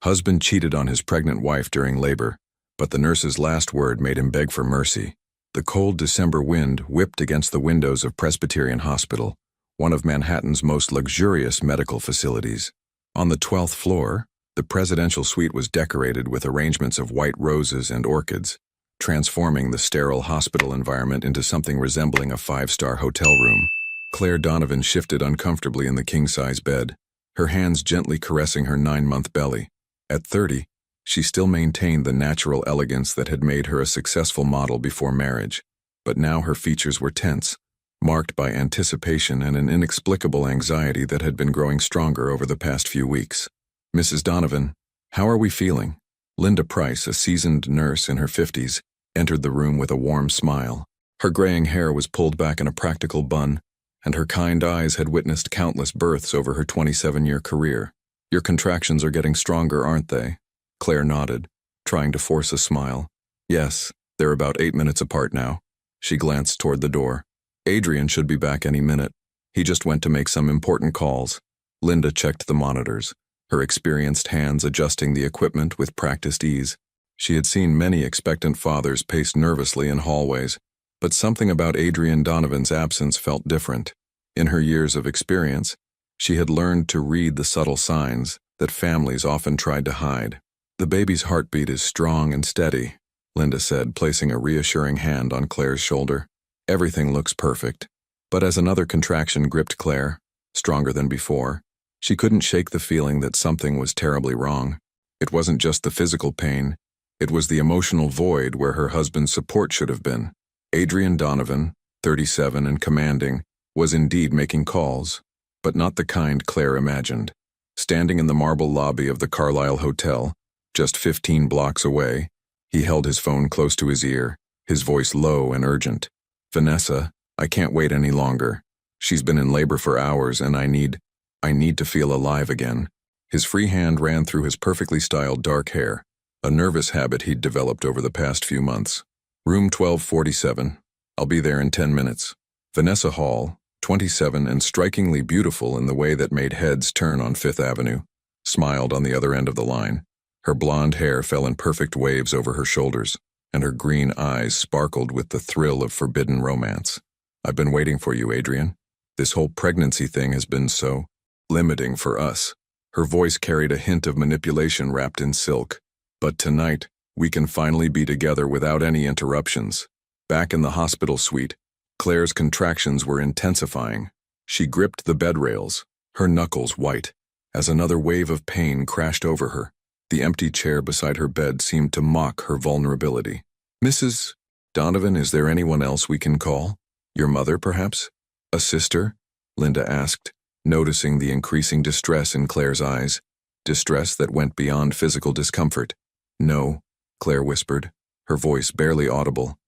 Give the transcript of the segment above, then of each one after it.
Husband cheated on his pregnant wife during labor, but the nurse's last word made him beg for mercy. The cold December wind whipped against the windows of Presbyterian Hospital, one of Manhattan's most luxurious medical facilities. On the 12th floor, the presidential suite was decorated with arrangements of white roses and orchids, transforming the sterile hospital environment into something resembling a five-star hotel room. Claire Donovan shifted uncomfortably in the king-size bed, her hands gently caressing her 9-month belly. At 30, she still maintained the natural elegance that had made her a successful model before marriage, but now her features were tense, marked by anticipation and an inexplicable anxiety that had been growing stronger over the past few weeks. "Mrs. Donovan, how are we feeling?" Linda Price, a seasoned nurse in her 50s, entered the room with a warm smile. Her graying hair was pulled back in a practical bun, and her kind eyes had witnessed countless births over her 27-year career. "Your contractions are getting stronger, aren't they?" Claire nodded, trying to force a smile. "Yes, they're about 8 minutes apart now." She glanced toward the door. "Adrian should be back any minute. He just went to make some important calls." Linda checked the monitors, her experienced hands adjusting the equipment with practiced ease. She had seen many expectant fathers pace nervously in hallways, but something about Adrian Donovan's absence felt different. In her years of experience, she had learned to read the subtle signs that families often tried to hide. "The baby's heartbeat is strong and steady," Linda said, placing a reassuring hand on Claire's shoulder. "Everything looks perfect." But as another contraction gripped Claire, stronger than before, she couldn't shake the feeling that something was terribly wrong. It wasn't just the physical pain, it was the emotional void where her husband's support should have been. Adrian Donovan, 37 and commanding, was indeed making calls, but not the kind Claire imagined. Standing in the marble lobby of the Carlisle Hotel, just 15 blocks away, he held his phone close to his ear, his voice low and urgent. "Vanessa, I can't wait any longer. She's been in labor for hours and I need to feel alive again." His free hand ran through his perfectly styled dark hair, a nervous habit he'd developed over the past few months. "Room 1247. I'll be there in 10 minutes. Vanessa Hall, 27 and strikingly beautiful in the way that made heads turn on Fifth Avenue, smiled on the other end of the line. Her blonde hair fell in perfect waves over her shoulders, and her green eyes sparkled with the thrill of forbidden romance. "I've been waiting for you, Adrian. This whole pregnancy thing has been so limiting for us." Her voice carried a hint of manipulation wrapped in silk. "But tonight, we can finally be together without any interruptions." Back in the hospital suite, Claire's contractions were intensifying. She gripped the bed rails, her knuckles white, as another wave of pain crashed over her. The empty chair beside her bed seemed to mock her vulnerability. "Mrs. Donovan, is there anyone else we can call? Your mother, perhaps? A sister?" Linda asked, noticing the increasing distress in Claire's eyes, distress that went beyond physical discomfort. "No," Claire whispered, her voice barely audible.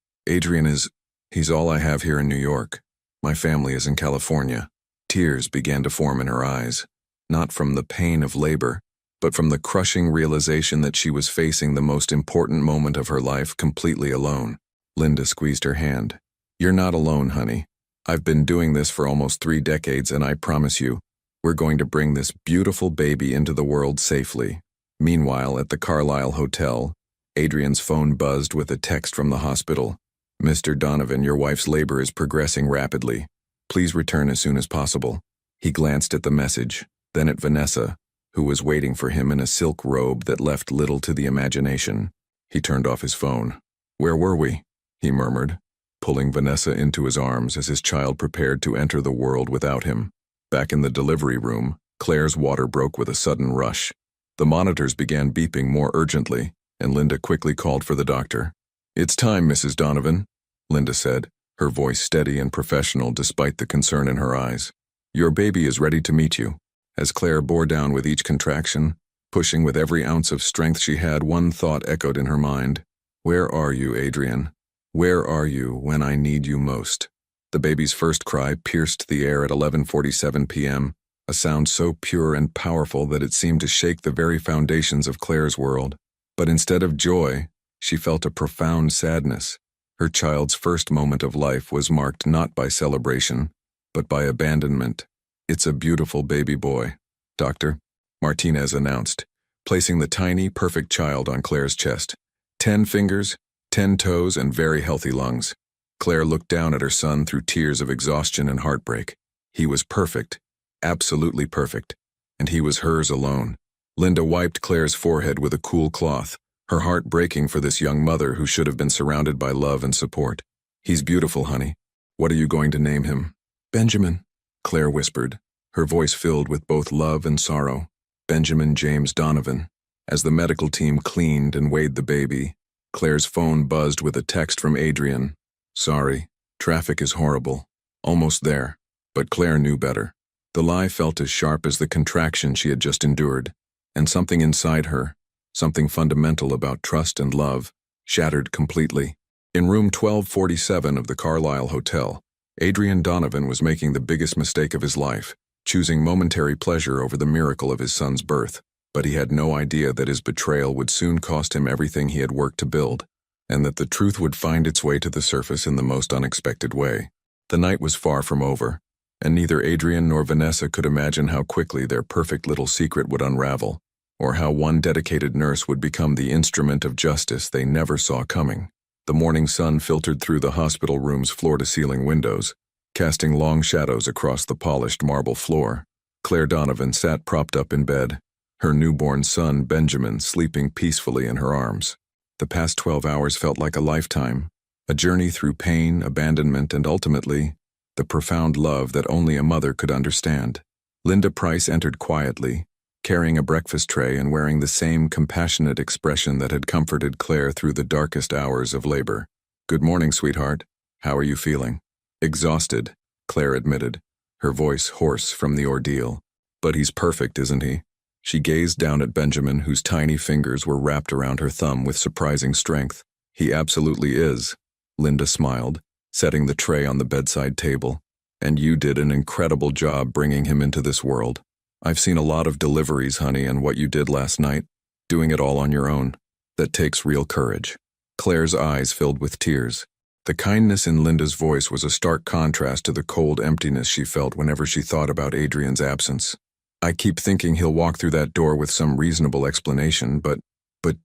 He's all I have here in New York. My family is in California." Tears began to form in her eyes, not from the pain of labor, but from the crushing realization that she was facing the most important moment of her life completely alone. Linda squeezed her hand. "You're not alone, honey. I've been doing this for almost 3 decades, and I promise you, we're going to bring this beautiful baby into the world safely." Meanwhile, at the Carlisle Hotel, Adrian's phone buzzed with a text from the hospital. "Mr. Donovan, your wife's labor is progressing rapidly. Please return as soon as possible." He glanced at the message, then at Vanessa, who was waiting for him in a silk robe that left little to the imagination. He turned off his phone. "Where were we?" he murmured, pulling Vanessa into his arms as his child prepared to enter the world without him. Back in the delivery room, Claire's water broke with a sudden rush. The monitors began beeping more urgently, and Linda quickly called for the doctor. "It's time, Mrs. Donovan," Linda said, her voice steady and professional despite the concern in her eyes. "Your baby is ready to meet you." As Claire bore down with each contraction, pushing with every ounce of strength she had, one thought echoed in her mind. "Where are you, Adrian? Where are you when I need you most?" The baby's first cry pierced the air at 11:47 p.m., a sound so pure and powerful that it seemed to shake the very foundations of Claire's world. But instead of joy, she felt a profound sadness. Her child's first moment of life was marked not by celebration, but by abandonment. "It's a beautiful baby boy, Doctor," Martinez announced, placing the tiny, perfect child on Claire's chest. 10 fingers, 10 toes, and very healthy lungs. Claire looked down at her son through tears of exhaustion and heartbreak. He was perfect, absolutely perfect, and he was hers alone. Linda wiped Claire's forehead with a cool cloth, her heart breaking for this young mother who should have been surrounded by love and support. "He's beautiful, honey. What are you going to name him?" "Benjamin," Claire whispered, her voice filled with both love and sorrow. Benjamin James Donovan. As the medical team cleaned and weighed the baby, Claire's phone buzzed with a text from Adrian. "Sorry, traffic is horrible. Almost there." But Claire knew better. The lie felt as sharp as the contraction she had just endured, and something inside her, something fundamental about trust and love, shattered completely. In room 1247 of the Carlisle Hotel, Adrian Donovan was making the biggest mistake of his life, choosing momentary pleasure over the miracle of his son's birth. But he had no idea that his betrayal would soon cost him everything he had worked to build, and that the truth would find its way to the surface in the most unexpected way. The night was far from over, and neither Adrian nor Vanessa could imagine how quickly their perfect little secret would unravel, or how one dedicated nurse would become the instrument of justice they never saw coming. The morning sun filtered through the hospital room's floor-to-ceiling windows, casting long shadows across the polished marble floor. Claire Donovan sat propped up in bed, her newborn son, Benjamin, sleeping peacefully in her arms. The past 12 hours felt like a lifetime, a journey through pain, abandonment, and ultimately, the profound love that only a mother could understand. Linda Price entered quietly, carrying a breakfast tray and wearing the same compassionate expression that had comforted Claire through the darkest hours of labor. "Good morning, sweetheart. How are you feeling?" "Exhausted," Claire admitted, her voice hoarse from the ordeal. "But he's perfect, isn't he?" She gazed down at Benjamin, whose tiny fingers were wrapped around her thumb with surprising strength. "He absolutely is," Linda smiled, setting the tray on the bedside table. "And you did an incredible job bringing him into this world. I've seen a lot of deliveries, honey, and what you did last night, doing it all on your own, that takes real courage." Claire's eyes filled with tears. The kindness in Linda's voice was a stark contrast to the cold emptiness she felt whenever she thought about Adrian's absence. "I keep thinking he'll walk through that door with some reasonable explanation, but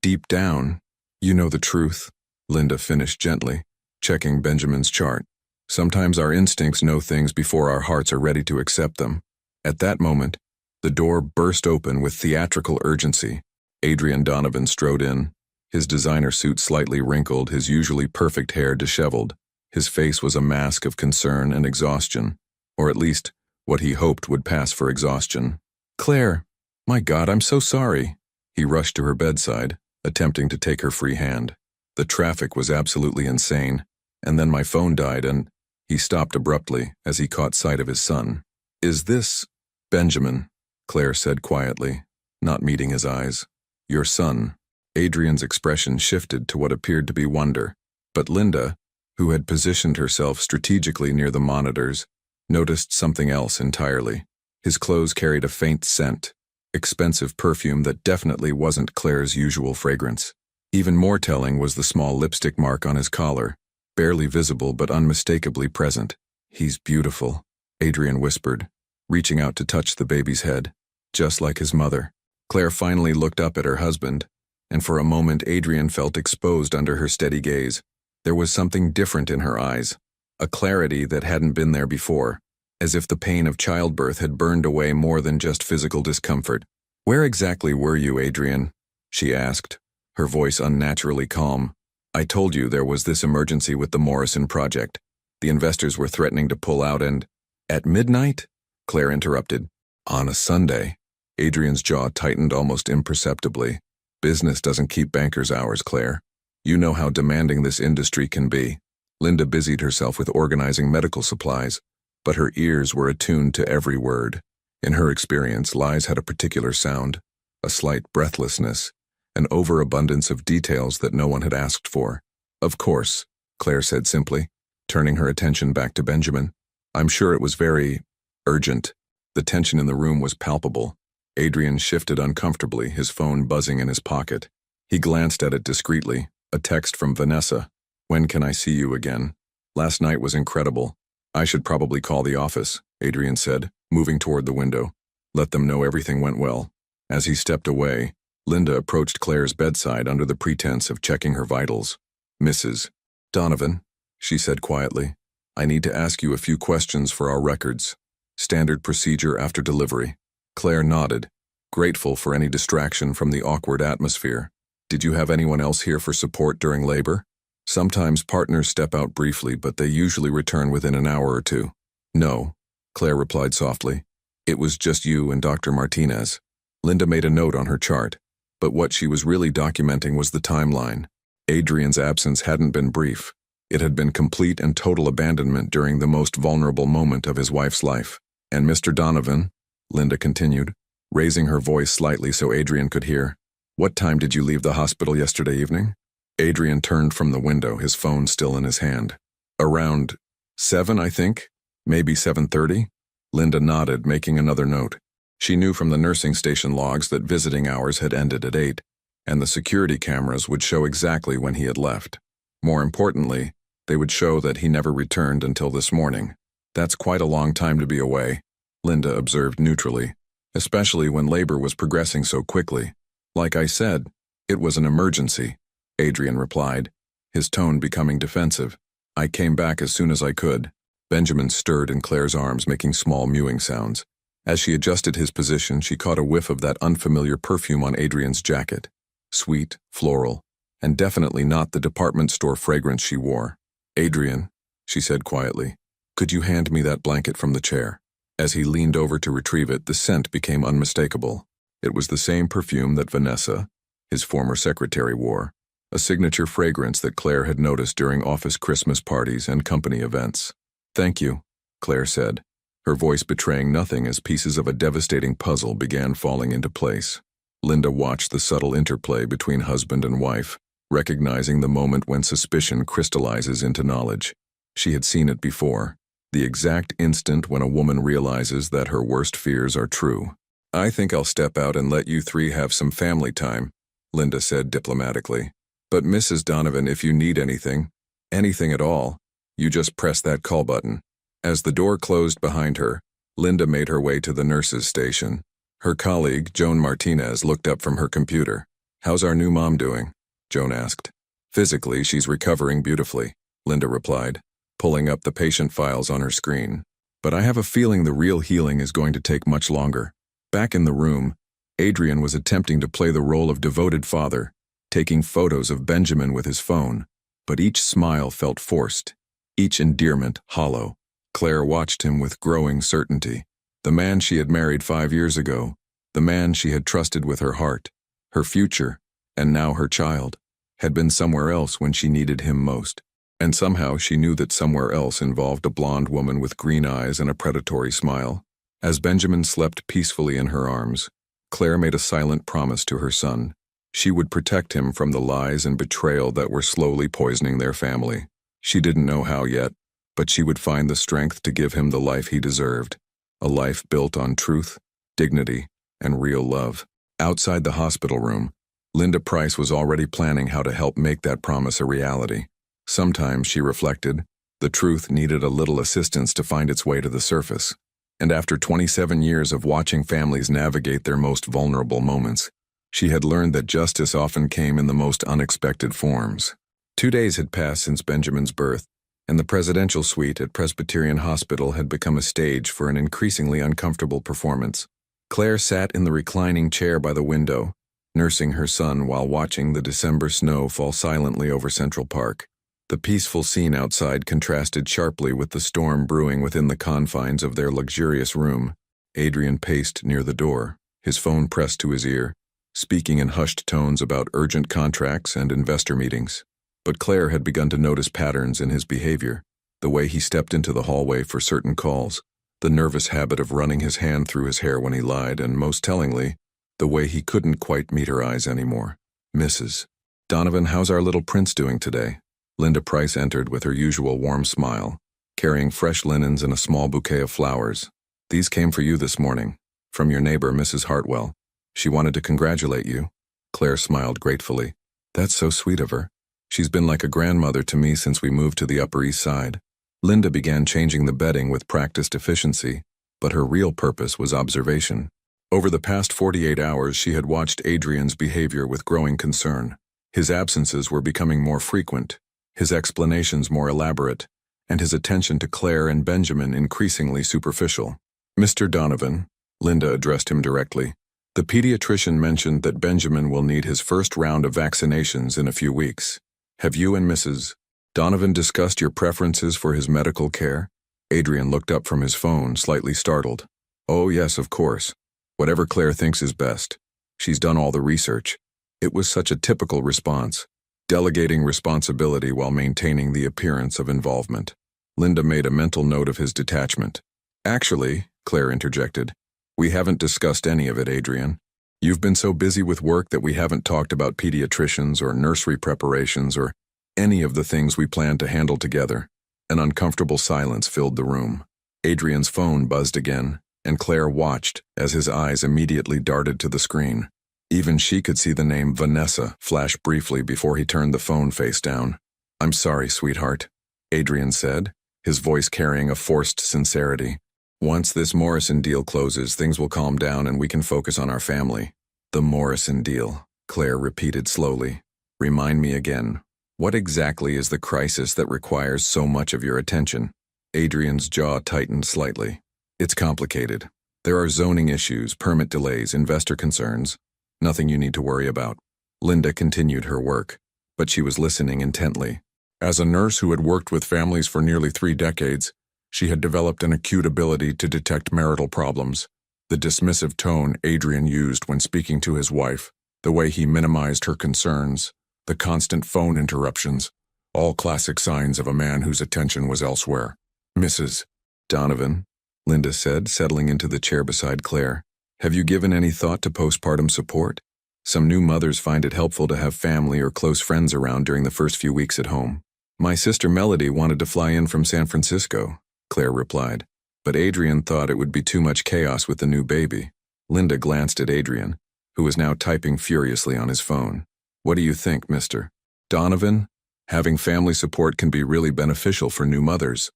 deep down, you know the truth," Linda finished gently, checking Benjamin's chart. "Sometimes our instincts know things before our hearts are ready to accept them." At that moment, the door burst open with theatrical urgency. Adrian Donovan strode in, his designer suit slightly wrinkled, his usually perfect hair disheveled. His face was a mask of concern and exhaustion, or at least what he hoped would pass for exhaustion. "Claire, my God, I'm so sorry." He rushed to her bedside, attempting to take her free hand. "The traffic was absolutely insane, and then my phone died and—" He stopped abruptly as he caught sight of his son. "Is this Benjamin?" Claire said quietly, not meeting his eyes. "Your son." Adrian's expression shifted to what appeared to be wonder, but Linda, who had positioned herself strategically near the monitors, noticed something else entirely. His clothes carried a faint scent, expensive perfume that definitely wasn't Claire's usual fragrance. Even more telling was the small lipstick mark on his collar, barely visible but unmistakably present. "He's beautiful," Adrian whispered, reaching out to touch the baby's head, just like his mother. Claire finally looked up at her husband, and for a moment Adrian felt exposed under her steady gaze. There was something different in her eyes, a clarity that hadn't been there before, as if the pain of childbirth had burned away more than just physical discomfort. "Where exactly were you, Adrian?" she asked, her voice unnaturally calm. "I told you there was this emergency with the Morrison project. The investors were threatening to pull out and—" "At midnight?" Claire interrupted. "On a Sunday." Adrian's jaw tightened almost imperceptibly. "Business doesn't keep bankers' hours, Claire. You know how demanding this industry can be." Linda busied herself with organizing medical supplies, but her ears were attuned to every word. In her experience, lies had a particular sound, a slight breathlessness, an overabundance of details that no one had asked for. "Of course," Claire said simply, turning her attention back to Benjamin. "I'm sure it was very urgent." The tension in the room was palpable. Adrian shifted uncomfortably, his phone buzzing in his pocket. He glanced at it discreetly, a text from Vanessa. "When can I see you again? Last night was incredible. I should probably call the office," Adrian said, moving toward the window. "Let them know everything went well." As he stepped away, Linda approached Claire's bedside under the pretense of checking her vitals. "Mrs. Donovan," she said quietly, "I need to ask you a few questions for our records. Standard procedure after delivery." Claire nodded, grateful for any distraction from the awkward atmosphere. "Did you have anyone else here for support during labor?" "Sometimes partners step out briefly, but they usually return within an hour or two." "No," Claire replied softly. "It was just you and Dr. Martinez." Linda made a note on her chart, but what she was really documenting was the timeline. Adrian's absence hadn't been brief. It had been complete and total abandonment during the most vulnerable moment of his wife's life. "And Mr. Donovan," Linda continued, raising her voice slightly so Adrian could hear, "what time did you leave the hospital yesterday evening?" Adrian turned from the window, his phone still in his hand. "Around 7, I think. Maybe 7:30? Linda nodded, making another note. She knew from the nursing station logs that visiting hours had ended at 8, and the security cameras would show exactly when he had left. More importantly, they would show that he never returned until this morning. "That's quite a long time to be away," Linda observed neutrally, especially when labor was progressing so quickly. "Like I said, it was an emergency," Adrian replied, his tone becoming defensive. "I came back as soon as I could." Benjamin stirred in Claire's arms, making small mewing sounds. As she adjusted his position, she caught a whiff of that unfamiliar perfume on Adrian's jacket. Sweet, floral, and definitely not the department store fragrance she wore. "Adrian," she said quietly, "could you hand me that blanket from the chair?" As he leaned over to retrieve it, the scent became unmistakable. It was the same perfume that Vanessa, his former secretary, wore, a signature fragrance that Claire had noticed during office Christmas parties and company events. "Thank you," Claire said, her voice betraying nothing as pieces of a devastating puzzle began falling into place. Linda watched the subtle interplay between husband and wife, recognizing the moment when suspicion crystallizes into knowledge. She had seen it before, the exact instant when a woman realizes that her worst fears are true. "I think I'll step out and let you three have some family time," Linda said diplomatically. "But Mrs. Donovan, if you need anything at all, you just press that call button." As the door closed behind her, Linda made her way to the nurse's station. Her colleague, Joan Martinez, looked up from her computer. "How's our new mom doing?" Joan asked. "Physically, she's recovering beautifully," Linda replied, pulling up the patient files on her screen. "But I have a feeling the real healing is going to take much longer." Back in the room, Adrian was attempting to play the role of devoted father, taking photos of Benjamin with his phone, but each smile felt forced, each endearment hollow. Claire watched him with growing certainty. The man she had married 5 years ago, the man she had trusted with her heart, her future, and now her child, had been somewhere else when she needed him most. And somehow she knew that somewhere else involved a blonde woman with green eyes and a predatory smile. As Benjamin slept peacefully in her arms, Claire made a silent promise to her son. She would protect him from the lies and betrayal that were slowly poisoning their family. She didn't know how yet, but she would find the strength to give him the life he deserved, a life built on truth, dignity, and real love. Outside the hospital room, Linda Price was already planning how to help make that promise a reality. Sometimes, she reflected, the truth needed a little assistance to find its way to the surface. And after 27 years of watching families navigate their most vulnerable moments, she had learned that justice often came in the most unexpected forms. 2 days had passed since Benjamin's birth, and the presidential suite at Presbyterian Hospital had become a stage for an increasingly uncomfortable performance. Claire sat in the reclining chair by the window, nursing her son while watching the December snow fall silently over Central Park. The peaceful scene outside contrasted sharply with the storm brewing within the confines of their luxurious room. Adrian paced near the door, his phone pressed to his ear, speaking in hushed tones about urgent contracts and investor meetings. But Claire had begun to notice patterns in his behavior, the way he stepped into the hallway for certain calls, the nervous habit of running his hand through his hair when he lied, and most tellingly, the way he couldn't quite meet her eyes anymore. "Mrs. Donovan, how's our little prince doing today?" Linda Price entered with her usual warm smile, carrying fresh linens and a small bouquet of flowers. "These came for you this morning, from your neighbor, Mrs. Hartwell. She wanted to congratulate you." Claire smiled gratefully. "That's so sweet of her. She's been like a grandmother to me since we moved to the Upper East Side." Linda began changing the bedding with practiced efficiency, but her real purpose was observation. Over the past 48 hours, she had watched Adrian's behavior with growing concern. His absences were becoming more frequent, his explanations more elaborate, and his attention to Claire and Benjamin increasingly superficial. "Mr. Donovan," Linda addressed him directly, "the pediatrician mentioned that Benjamin will need his first round of vaccinations in a few weeks. Have you and Mrs. Donovan discussed your preferences for his medical care?" Adrian looked up from his phone, slightly startled. "Oh yes, of course. Whatever Claire thinks is best. She's done all the research." It was such a typical response, delegating responsibility while maintaining the appearance of involvement. Linda made a mental note of his detachment. "Actually," Claire interjected, "we haven't discussed any of it, Adrian. You've been so busy with work that we haven't talked about pediatricians or nursery preparations or any of the things we planned to handle together." An uncomfortable silence filled the room. Adrian's phone buzzed again, and Claire watched as his eyes immediately darted to the screen. Even she could see the name Vanessa flash briefly before he turned the phone face down. "I'm sorry, sweetheart," Adrian said, his voice carrying a forced sincerity. "Once this Morrison deal closes, things will calm down and we can focus on our family." "The Morrison deal," Claire repeated slowly. "Remind me again, what exactly is the crisis that requires so much of your attention?" Adrian's jaw tightened slightly. "It's complicated. There are zoning issues, permit delays, investor concerns. Nothing you need to worry about." Linda continued her work, but she was listening intently. As a nurse who had worked with families for nearly 3 decades, she had developed an acute ability to detect marital problems. The dismissive tone Adrian used when speaking to his wife, the way he minimized her concerns, the constant phone interruptions, all classic signs of a man whose attention was elsewhere. "Mrs. Donovan," Linda said, settling into the chair beside Claire, "have you given any thought to postpartum support? Some new mothers find it helpful to have family or close friends around during the first few weeks at home." "My sister Melody wanted to fly in from San Francisco," Claire replied, "but Adrian thought it would be too much chaos with the new baby." Linda glanced at Adrian, who was now typing furiously on his phone. "What do you think, Mr. Donovan? Having family support can be really beneficial for new mothers."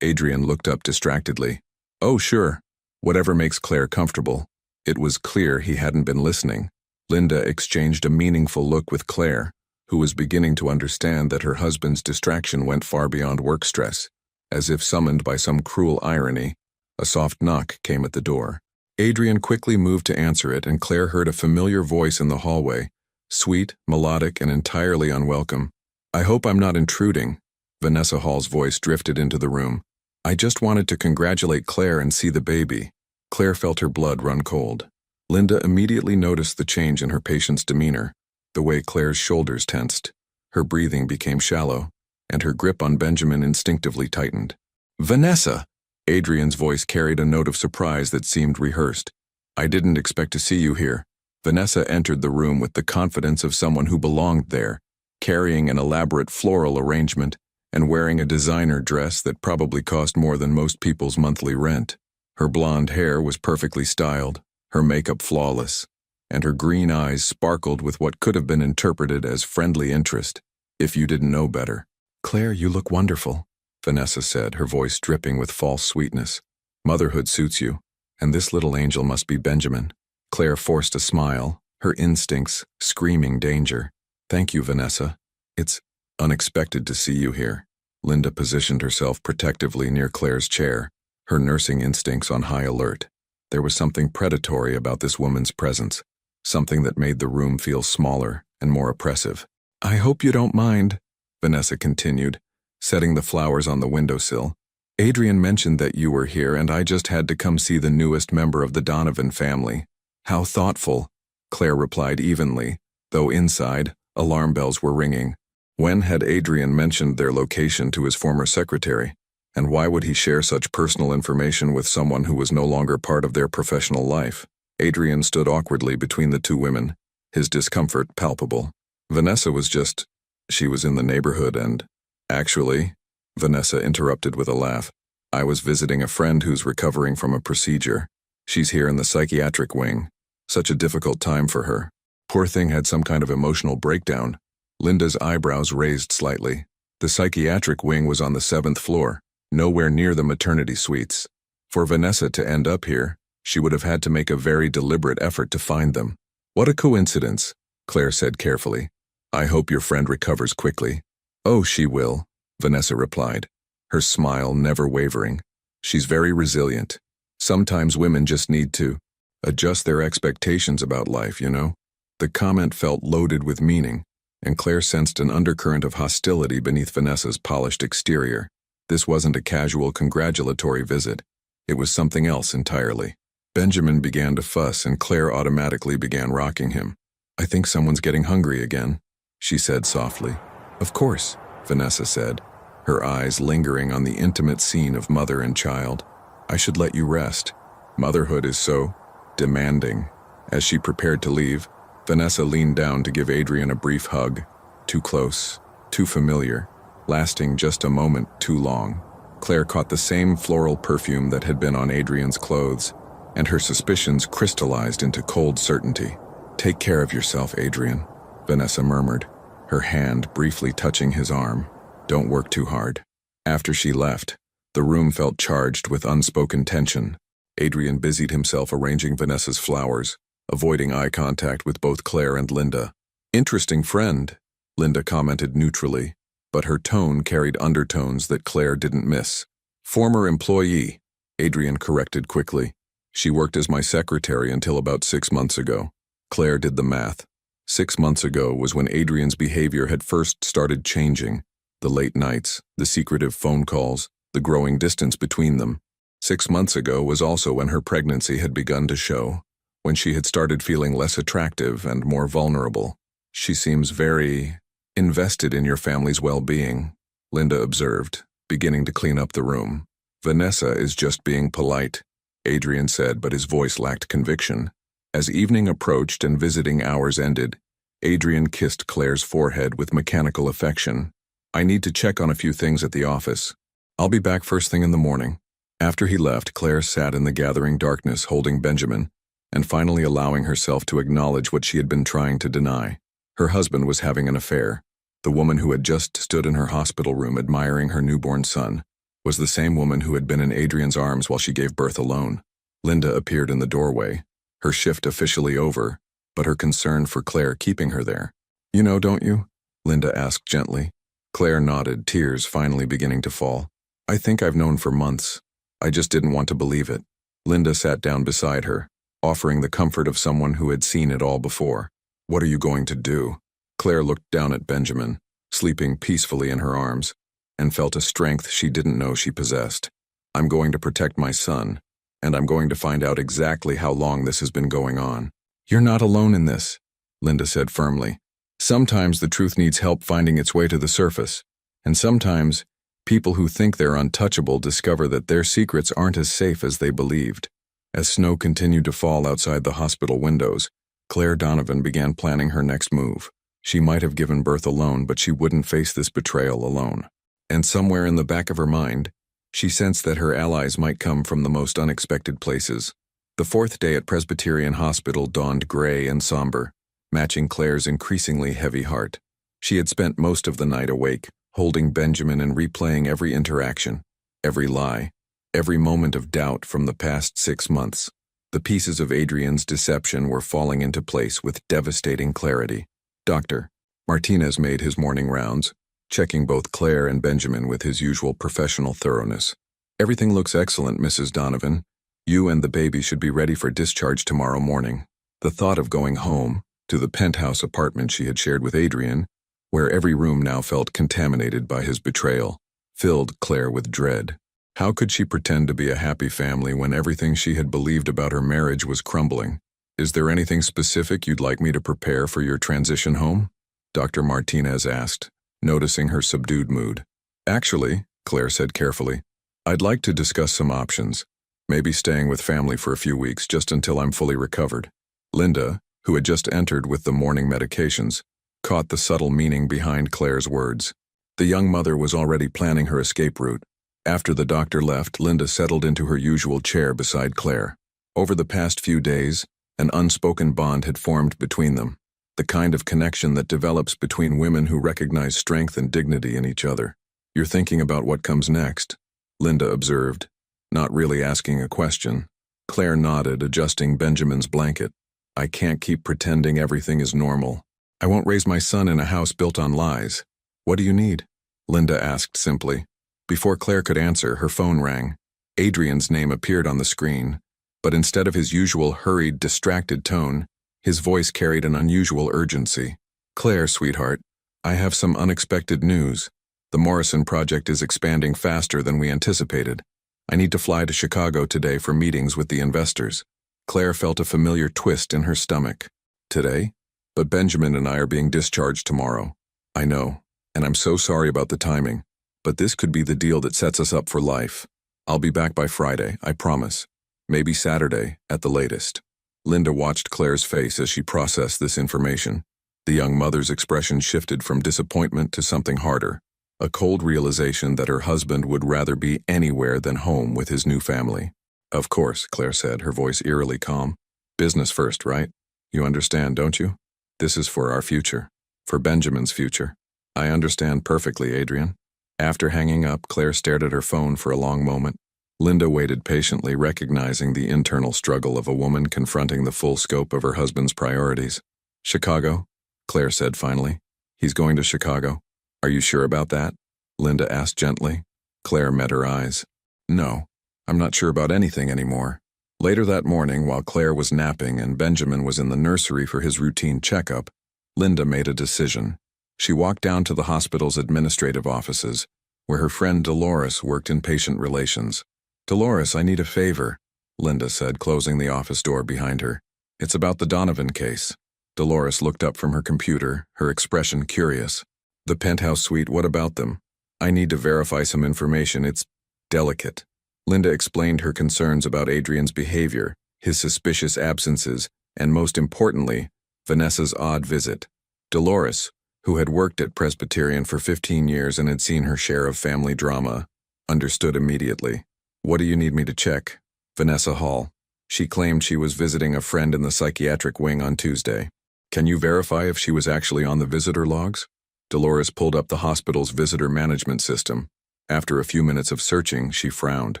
Adrian looked up distractedly. "Oh, sure. Whatever makes Claire comfortable." It was clear he hadn't been listening. Linda exchanged a meaningful look with Claire, who was beginning to understand that her husband's distraction went far beyond work stress. As if summoned by some cruel irony, a soft knock came at the door. Adrian quickly moved to answer it, and Claire heard a familiar voice in the hallway, sweet, melodic, and entirely unwelcome. "I hope I'm not intruding." Vanessa Hall's voice drifted into the room. "I just wanted to congratulate Claire and see the baby." Claire felt her blood run cold. Linda immediately noticed the change in her patient's demeanor, the way Claire's shoulders tensed. Her breathing became shallow, and her grip on Benjamin instinctively tightened. "Vanessa!" Adrian's voice carried a note of surprise that seemed rehearsed. "I didn't expect to see you here." Vanessa entered the room with the confidence of someone who belonged there, carrying an elaborate floral arrangement and wearing a designer dress that probably cost more than most people's monthly rent. Her blonde hair was perfectly styled, her makeup flawless, and her green eyes sparkled with what could have been interpreted as friendly interest, if you didn't know better. "Claire, you look wonderful," Vanessa said, her voice dripping with false sweetness. "Motherhood suits you, and this little angel must be Benjamin." Claire forced a smile, her instincts screaming danger. "Thank you, Vanessa. It's unexpected to see you here." Linda positioned herself protectively near Claire's chair, her nursing instincts on high alert. There was something predatory about this woman's presence, something that made the room feel smaller and more oppressive. "I hope you don't mind," Vanessa continued, setting the flowers on the windowsill. "Adrian mentioned that you were here, and I just had to come see the newest member of the Donovan family." "How thoughtful," Claire replied evenly, though inside, alarm bells were ringing. When had Adrian mentioned their location to his former secretary? And why would he share such personal information with someone who was no longer part of their professional life? Adrian stood awkwardly between the two women, his discomfort palpable. Vanessa was just, she was in the neighborhood and, actually, Vanessa interrupted with a laugh, "I was visiting a friend who's recovering from a procedure. She's here in the psychiatric wing. Such a difficult time for her. Poor thing had some kind of emotional breakdown." Linda's eyebrows raised slightly. The psychiatric wing was on the 7th floor, nowhere near the maternity suites. For Vanessa to end up here, She would have had to make a very deliberate effort to find them. What a coincidence, Claire said carefully. I hope your friend recovers quickly. Oh, she will, Vanessa replied, her smile never wavering. She's very resilient. Sometimes women just need to adjust their expectations about life, you know? The comment felt loaded with meaning, and Claire sensed an undercurrent of hostility beneath Vanessa's polished exterior. This wasn't a casual congratulatory visit. It was something else entirely. Benjamin began to fuss, and Claire automatically began rocking him. I think someone's getting hungry again, she said softly. Of course, Vanessa said, her eyes lingering on the intimate scene of mother and child. I should let you rest. Motherhood is so demanding. As she prepared to leave, Vanessa leaned down to give Adrian a brief hug. Too close, too familiar, lasting just a moment too long. Claire caught the same floral perfume that had been on Adrian's clothes, and her suspicions crystallized into cold certainty. Take care of yourself, Adrian, Vanessa murmured, her hand briefly touching his arm. Don't work too hard. After she left, the room felt charged with unspoken tension. Adrian busied himself arranging Vanessa's flowers, avoiding eye contact with both Claire and Linda. Interesting friend, Linda commented neutrally, but her tone carried undertones that Claire didn't miss. Former employee, Adrian corrected quickly. She worked as my secretary until about 6 months ago. Claire did the math. 6 months ago was when Adrian's behavior had first started changing. The late nights, the secretive phone calls, the growing distance between them. 6 months ago was also when her pregnancy had begun to show, when she had started feeling less attractive and more vulnerable. She seems very invested in your family's well-being, Linda observed, beginning to clean up the room. Vanessa is just being polite, Adrian said, but his voice lacked conviction. As evening approached and visiting hours ended, Adrian kissed Claire's forehead with mechanical affection. I need to check on a few things at the office. I'll be back first thing in the morning. After he left, Claire sat in the gathering darkness holding Benjamin, and finally allowing herself to acknowledge what she had been trying to deny. Her husband was having an affair. The woman who had just stood in her hospital room admiring her newborn son was the same woman who had been in Adrian's arms while she gave birth alone. Linda appeared in the doorway, her shift officially over, but her concern for Claire keeping her there. You know, don't you? Linda asked gently. Claire nodded, tears finally beginning to fall. I think I've known for months. I just didn't want to believe it. Linda sat down beside her, offering the comfort of someone who had seen it all before. What are you going to do? Claire looked down at Benjamin, sleeping peacefully in her arms, and felt a strength she didn't know she possessed. I'm going to protect my son, and I'm going to find out exactly how long this has been going on. You're not alone in this, Linda said firmly. Sometimes the truth needs help finding its way to the surface, and sometimes people who think they're untouchable discover that their secrets aren't as safe as they believed. As snow continued to fall outside the hospital windows, Claire Donovan began planning her next move. She might have given birth alone, but she wouldn't face this betrayal alone. And somewhere in the back of her mind, she sensed that her allies might come from the most unexpected places. The fourth day at Presbyterian Hospital dawned gray and somber, matching Claire's increasingly heavy heart. She had spent most of the night awake, holding Benjamin and replaying every interaction, every lie, every moment of doubt from the past 6 months. The pieces of Adrian's deception were falling into place with devastating clarity. Dr. Martinez made his morning rounds, checking both Claire and Benjamin with his usual professional thoroughness. Everything looks excellent, Mrs. Donovan. You and the baby should be ready for discharge tomorrow morning. The thought of going home, to the penthouse apartment she had shared with Adrian, where every room now felt contaminated by his betrayal, filled Claire with dread. How could she pretend to be a happy family when everything she had believed about her marriage was crumbling? Is there anything specific you'd like me to prepare for your transition home? Dr. Martinez asked, noticing her subdued mood. Actually, Claire said carefully, I'd like to discuss some options. Maybe staying with family for a few weeks just until I'm fully recovered. Linda, who had just entered with the morning medications, caught the subtle meaning behind Claire's words. The young mother was already planning her escape route. After the doctor left, Linda settled into her usual chair beside Claire. Over the past few days, an unspoken bond had formed between them, the kind of connection that develops between women who recognize strength and dignity in each other. You're thinking about what comes next, Linda observed, not really asking a question. Claire nodded, adjusting Benjamin's blanket. I can't keep pretending everything is normal. I won't raise my son in a house built on lies. What do you need? Linda asked simply. Before Claire could answer, her phone rang. Adrian's name appeared on the screen, but instead of his usual hurried, distracted tone, his voice carried an unusual urgency. Claire, sweetheart, I have some unexpected news. The Morrison project is expanding faster than we anticipated. I need to fly to Chicago today for meetings with the investors. Claire felt a familiar twist in her stomach. Today? But Benjamin and I are being discharged tomorrow. I know, and I'm so sorry about the timing, but this could be the deal that sets us up for life. I'll be back by Friday, I promise. Maybe Saturday, at the latest. Linda watched Claire's face as she processed this information. The young mother's expression shifted from disappointment to something harder, a cold realization that her husband would rather be anywhere than home with his new family. Of course, Claire said, her voice eerily calm. Business first, right? You understand, don't you? This is for our future. For Benjamin's future. I understand perfectly, Adrian. After hanging up, Claire stared at her phone for a long moment. Linda waited patiently, recognizing the internal struggle of a woman confronting the full scope of her husband's priorities. Chicago? Claire said finally. He's going to Chicago. Are you sure about that? Linda asked gently. Claire met her eyes. No, I'm not sure about anything anymore. Later that morning, while Claire was napping and Benjamin was in the nursery for his routine checkup, Linda made a decision. She walked down to the hospital's administrative offices, where her friend Dolores worked in patient relations. Dolores, I need a favor, Linda said, closing the office door behind her. It's about the Donovan case. Dolores looked up from her computer, her expression curious. The penthouse suite, what about them? I need to verify some information. It's delicate. Linda explained her concerns about Adrian's behavior, his suspicious absences, and most importantly, Vanessa's odd visit. Dolores, who had worked at Presbyterian for 15 years and had seen her share of family drama, understood immediately. What do you need me to check? Vanessa Hall. She claimed she was visiting a friend in the psychiatric wing on Tuesday. Can you verify if she was actually on the visitor logs? Dolores pulled up the hospital's visitor management system. After a few minutes of searching, she frowned.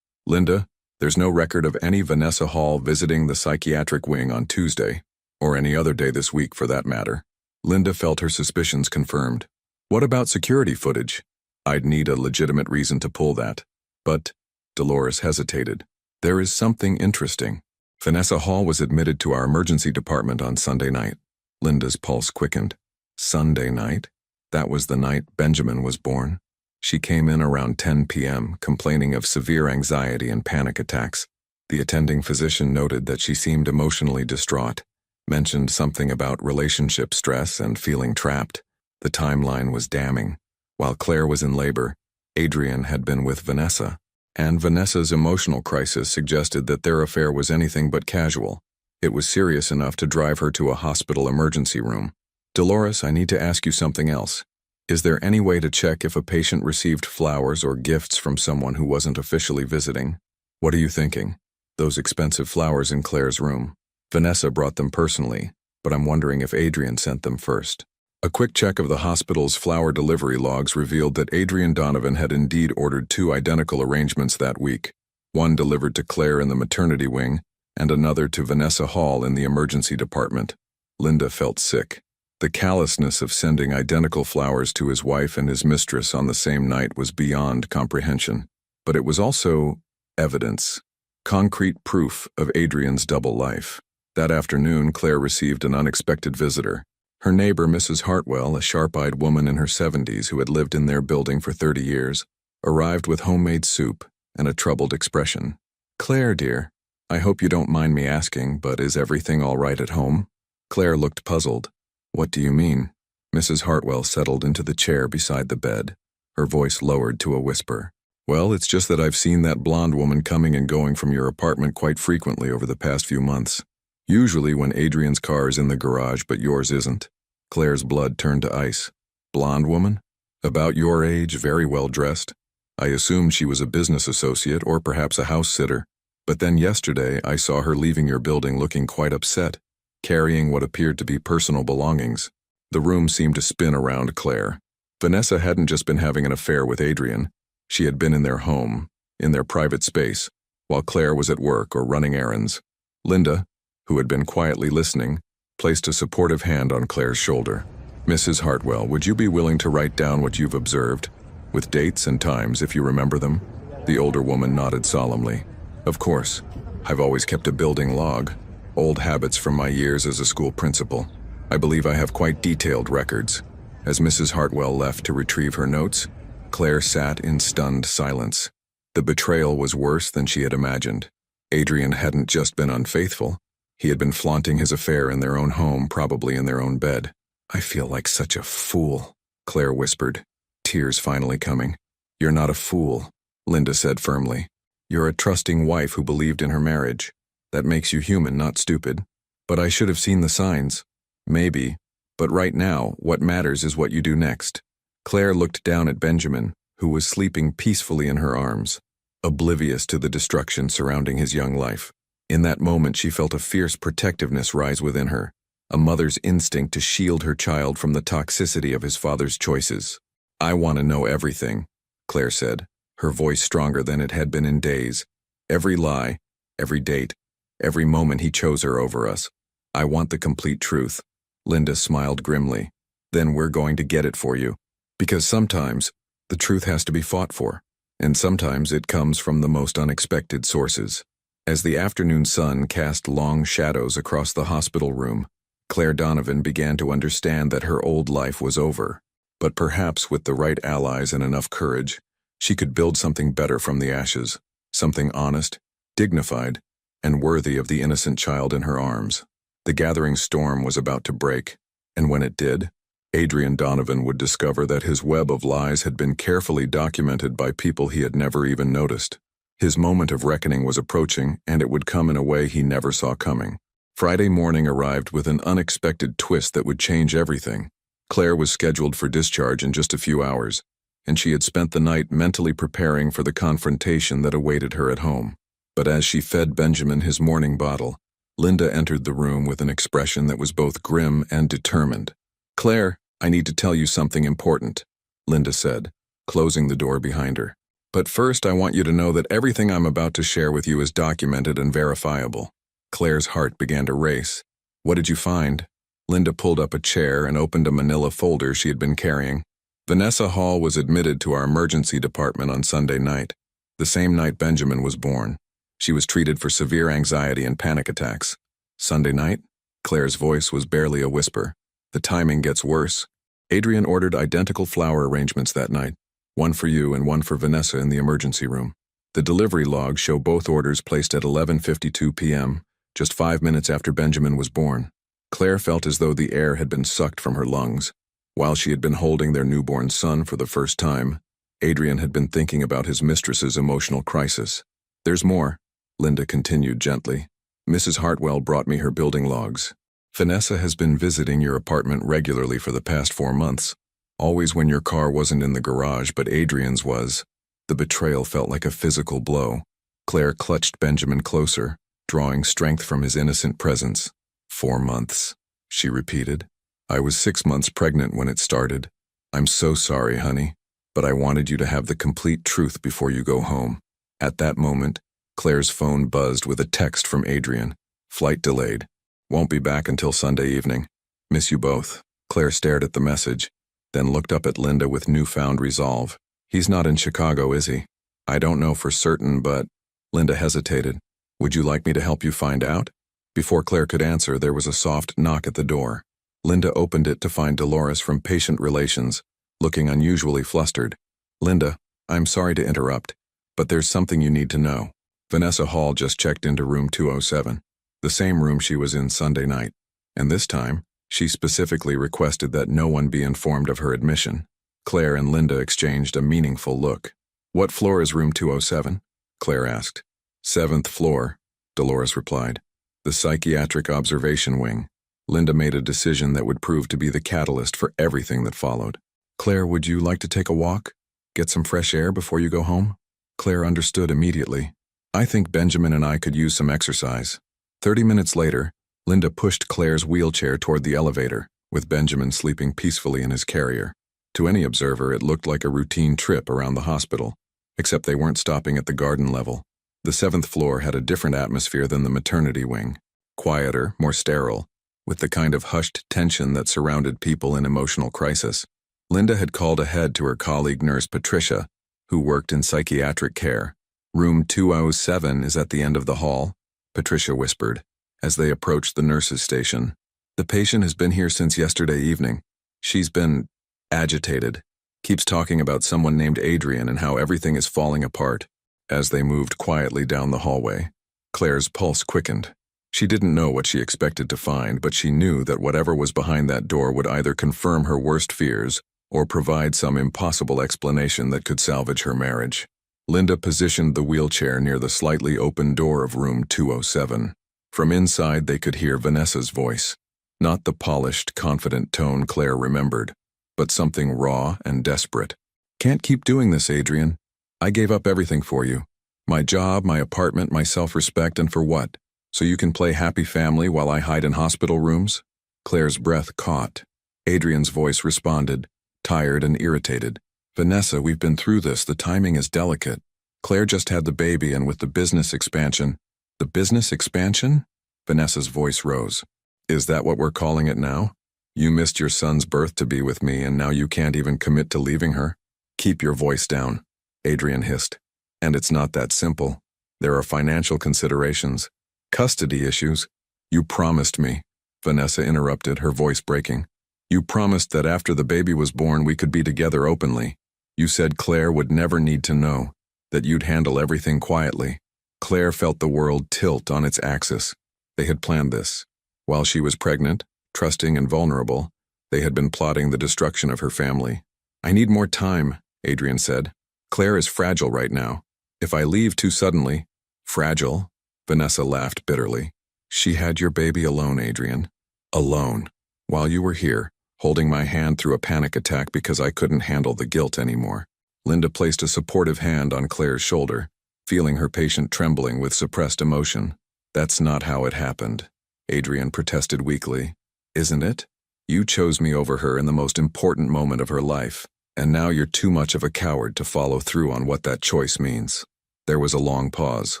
Linda, there's no record of any Vanessa Hall visiting the psychiatric wing on Tuesday, or any other day this week for that matter. Linda felt her suspicions confirmed. What about security footage? I'd need a legitimate reason to pull that. But, Dolores hesitated. There is something interesting. Vanessa Hall was admitted to our emergency department on Sunday night. Linda's pulse quickened. Sunday night? That was the night Benjamin was born. She came in around 10 p.m., complaining of severe anxiety and panic attacks. The attending physician noted that she seemed emotionally distraught, mentioned something about relationship stress and feeling trapped. The timeline was damning. While Claire was in labor, Adrian had been with Vanessa, and Vanessa's emotional crisis suggested that their affair was anything but casual. It was serious enough to drive her to a hospital emergency room. Dolores, I need to ask you something else. Is there any way to check if a patient received flowers or gifts from someone who wasn't officially visiting? What are you thinking? Those expensive flowers in Claire's room. Vanessa brought them personally, but I'm wondering if Adrian sent them first. A quick check of the hospital's flower delivery logs revealed that Adrian Donovan had indeed ordered 2 identical arrangements that week, one delivered to Claire in the maternity wing and another to Vanessa Hall in the emergency department. Linda felt sick. The callousness of sending identical flowers to his wife and his mistress on the same night was beyond comprehension. But it was also evidence, concrete proof of Adrian's double life. That afternoon, Claire received an unexpected visitor. Her neighbor, Mrs. Hartwell, a sharp-eyed woman in her 70s who had lived in their building for 30 years, arrived with homemade soup and a troubled expression. Claire, dear, I hope you don't mind me asking, but is everything all right at home? Claire looked puzzled. What do you mean? Mrs. Hartwell settled into the chair beside the bed, her voice lowered to a whisper. Well, it's just that I've seen that blonde woman coming and going from your apartment quite frequently over the past few months. Usually when Adrian's car is in the garage, but yours isn't. Claire's blood turned to ice. Blonde woman? About your age, very well dressed. I assumed she was a business associate or perhaps a house sitter. But then yesterday I saw her leaving your building looking quite upset, carrying what appeared to be personal belongings. The room seemed to spin around Claire. Vanessa hadn't just been having an affair with Adrian. She had been in their home, in their private space, while Claire was at work or running errands. Linda, who had been quietly listening, placed a supportive hand on Claire's shoulder. "Mrs. Hartwell, would you be willing to write down what you've observed, with dates and times if you remember them?" The older woman nodded solemnly. "Of course. I've always kept a building log, old habits from my years as a school principal. I believe I have quite detailed records." As Mrs. Hartwell left to retrieve her notes, Claire sat in stunned silence. The betrayal was worse than she had imagined. Adrian hadn't just been unfaithful. He had been flaunting his affair in their own home, probably in their own bed. "I feel like such a fool," Claire whispered, tears finally coming. "You're not a fool," Linda said firmly. "You're a trusting wife who believed in her marriage. That makes you human, not stupid. But I should have seen the signs. Maybe. But right now, what matters is what you do next." Claire looked down at Benjamin, who was sleeping peacefully in her arms, oblivious to the destruction surrounding his young life. In that moment, she felt a fierce protectiveness rise within her, a mother's instinct to shield her child from the toxicity of his father's choices. "I want to know everything," Claire said, her voice stronger than it had been in days. "Every lie, every date, every moment he chose her over us. I want the complete truth." Linda smiled grimly. "Then we're going to get it for you. Because sometimes the truth has to be fought for, and sometimes it comes from the most unexpected sources." As the afternoon sun cast long shadows across the hospital room, Claire Donovan began to understand that her old life was over. But perhaps with the right allies and enough courage, she could build something better from the ashes, something honest, dignified, and worthy of the innocent child in her arms. The gathering storm was about to break, and when it did, Adrian Donovan would discover that his web of lies had been carefully documented by people he had never even noticed. His moment of reckoning was approaching, and it would come in a way he never saw coming. Friday morning arrived with an unexpected twist that would change everything. Claire was scheduled for discharge in just a few hours, and she had spent the night mentally preparing for the confrontation that awaited her at home. But as she fed Benjamin his morning bottle, Linda entered the room with an expression that was both grim and determined. "Claire, I need to tell you something important," Linda said, closing the door behind her. "But first, I want you to know that everything I'm about to share with you is documented and verifiable." Claire's heart began to race. "What did you find?" Linda pulled up a chair and opened a manila folder she had been carrying. "Vanessa Hall was admitted to our emergency department on Sunday night, the same night Benjamin was born. She was treated for severe anxiety and panic attacks." "Sunday night?" Claire's voice was barely a whisper. "The timing gets worse. Adrian ordered identical flower arrangements that night, one for you and one for Vanessa in the emergency room. The delivery logs show both orders placed at 11:52 p.m., just 5 minutes after Benjamin was born." Claire felt as though the air had been sucked from her lungs. While she had been holding their newborn son for the first time, Adrian had been thinking about his mistress's emotional crisis. "There's more," Linda continued gently. "Mrs. Hartwell brought me her building logs. Vanessa has been visiting your apartment regularly for the past 4 months. Always when your car wasn't in the garage, but Adrian's was." The betrayal felt like a physical blow. Claire clutched Benjamin closer, drawing strength from his innocent presence. 4 months, she repeated. "I was 6 months pregnant when it started. I'm so sorry, honey, but I wanted you to have the complete truth before you go home." At that moment, Claire's phone buzzed with a text from Adrian. "Flight delayed. Won't be back until Sunday evening. Miss you both." Claire stared at the message, then looked up at Linda with newfound resolve. "He's not in Chicago, is he?" "I don't know for certain, but—" Linda hesitated. "Would you like me to help you find out?" Before Claire could answer, there was a soft knock at the door. Linda opened it to find Dolores from Patient Relations, looking unusually flustered. "Linda, I'm sorry to interrupt, but there's something you need to know. Vanessa Hall just checked into room 207, the same room she was in Sunday night, and this time, she specifically requested that no one be informed of her admission." Claire and Linda exchanged a meaningful look. "What floor is room 207? Claire asked. "7th floor, Dolores replied. "The psychiatric observation wing." Linda made a decision that would prove to be the catalyst for everything that followed. "Claire, would you like to take a walk? Get some fresh air before you go home?" Claire understood immediately. "I think Benjamin and I could use some exercise." 30 minutes later, Linda pushed Claire's wheelchair toward the elevator, with Benjamin sleeping peacefully in his carrier. To any observer, it looked like a routine trip around the hospital, except they weren't stopping at the garden level. The seventh floor had a different atmosphere than the maternity wing. Quieter, more sterile, with the kind of hushed tension that surrounded people in emotional crisis. Linda had called ahead to her colleague nurse Patricia, who worked in psychiatric care. "Room 207 is at the end of the hall," Patricia whispered, as they approached the nurse's station. "The patient has been here since yesterday evening. She's been agitated. Keeps talking about someone named Adrian and how everything is falling apart." As they moved quietly down the hallway, Claire's pulse quickened. She didn't know what she expected to find, but she knew that whatever was behind that door would either confirm her worst fears or provide some impossible explanation that could salvage her marriage. Linda positioned the wheelchair near the slightly open door of room 207. From inside they could hear Vanessa's voice. Not the polished, confident tone Claire remembered, but something raw and desperate. "Can't keep doing this, Adrian. I gave up everything for you. My job, my apartment, my self-respect, and for what? So you can play happy family while I hide in hospital rooms?" Claire's breath caught. Adrian's voice responded, tired and irritated. "Vanessa, we've been through this. The timing is delicate. Claire just had the baby, and with the business expansion—" "The business expansion?" Vanessa's voice rose. "Is that what we're calling it now? You missed your son's birth to be with me, and now you can't even commit to leaving her? Keep your voice down," Adrian hissed. "And it's not that simple. There are financial considerations, custody issues." "You promised me," Vanessa interrupted, her voice breaking. "You promised that after the baby was born we could be together openly. You said Claire would never need to know, that you'd handle everything quietly." Claire felt the world tilt on its axis. They had planned this. While she was pregnant, trusting and vulnerable, they had been plotting the destruction of her family. "I need more time," Adrian said. "Claire is fragile right now. If I leave too suddenly—" "Fragile?" Vanessa laughed bitterly. "She had your baby alone, Adrian. Alone. While you were here, holding my hand through a panic attack because I couldn't handle the guilt anymore." Linda placed a supportive hand on Claire's shoulder, feeling her patient trembling with suppressed emotion. "That's not how it happened," Adrian protested weakly. "Isn't it? You chose me over her in the most important moment of her life, and now you're too much of a coward to follow through on what that choice means." There was a long pause,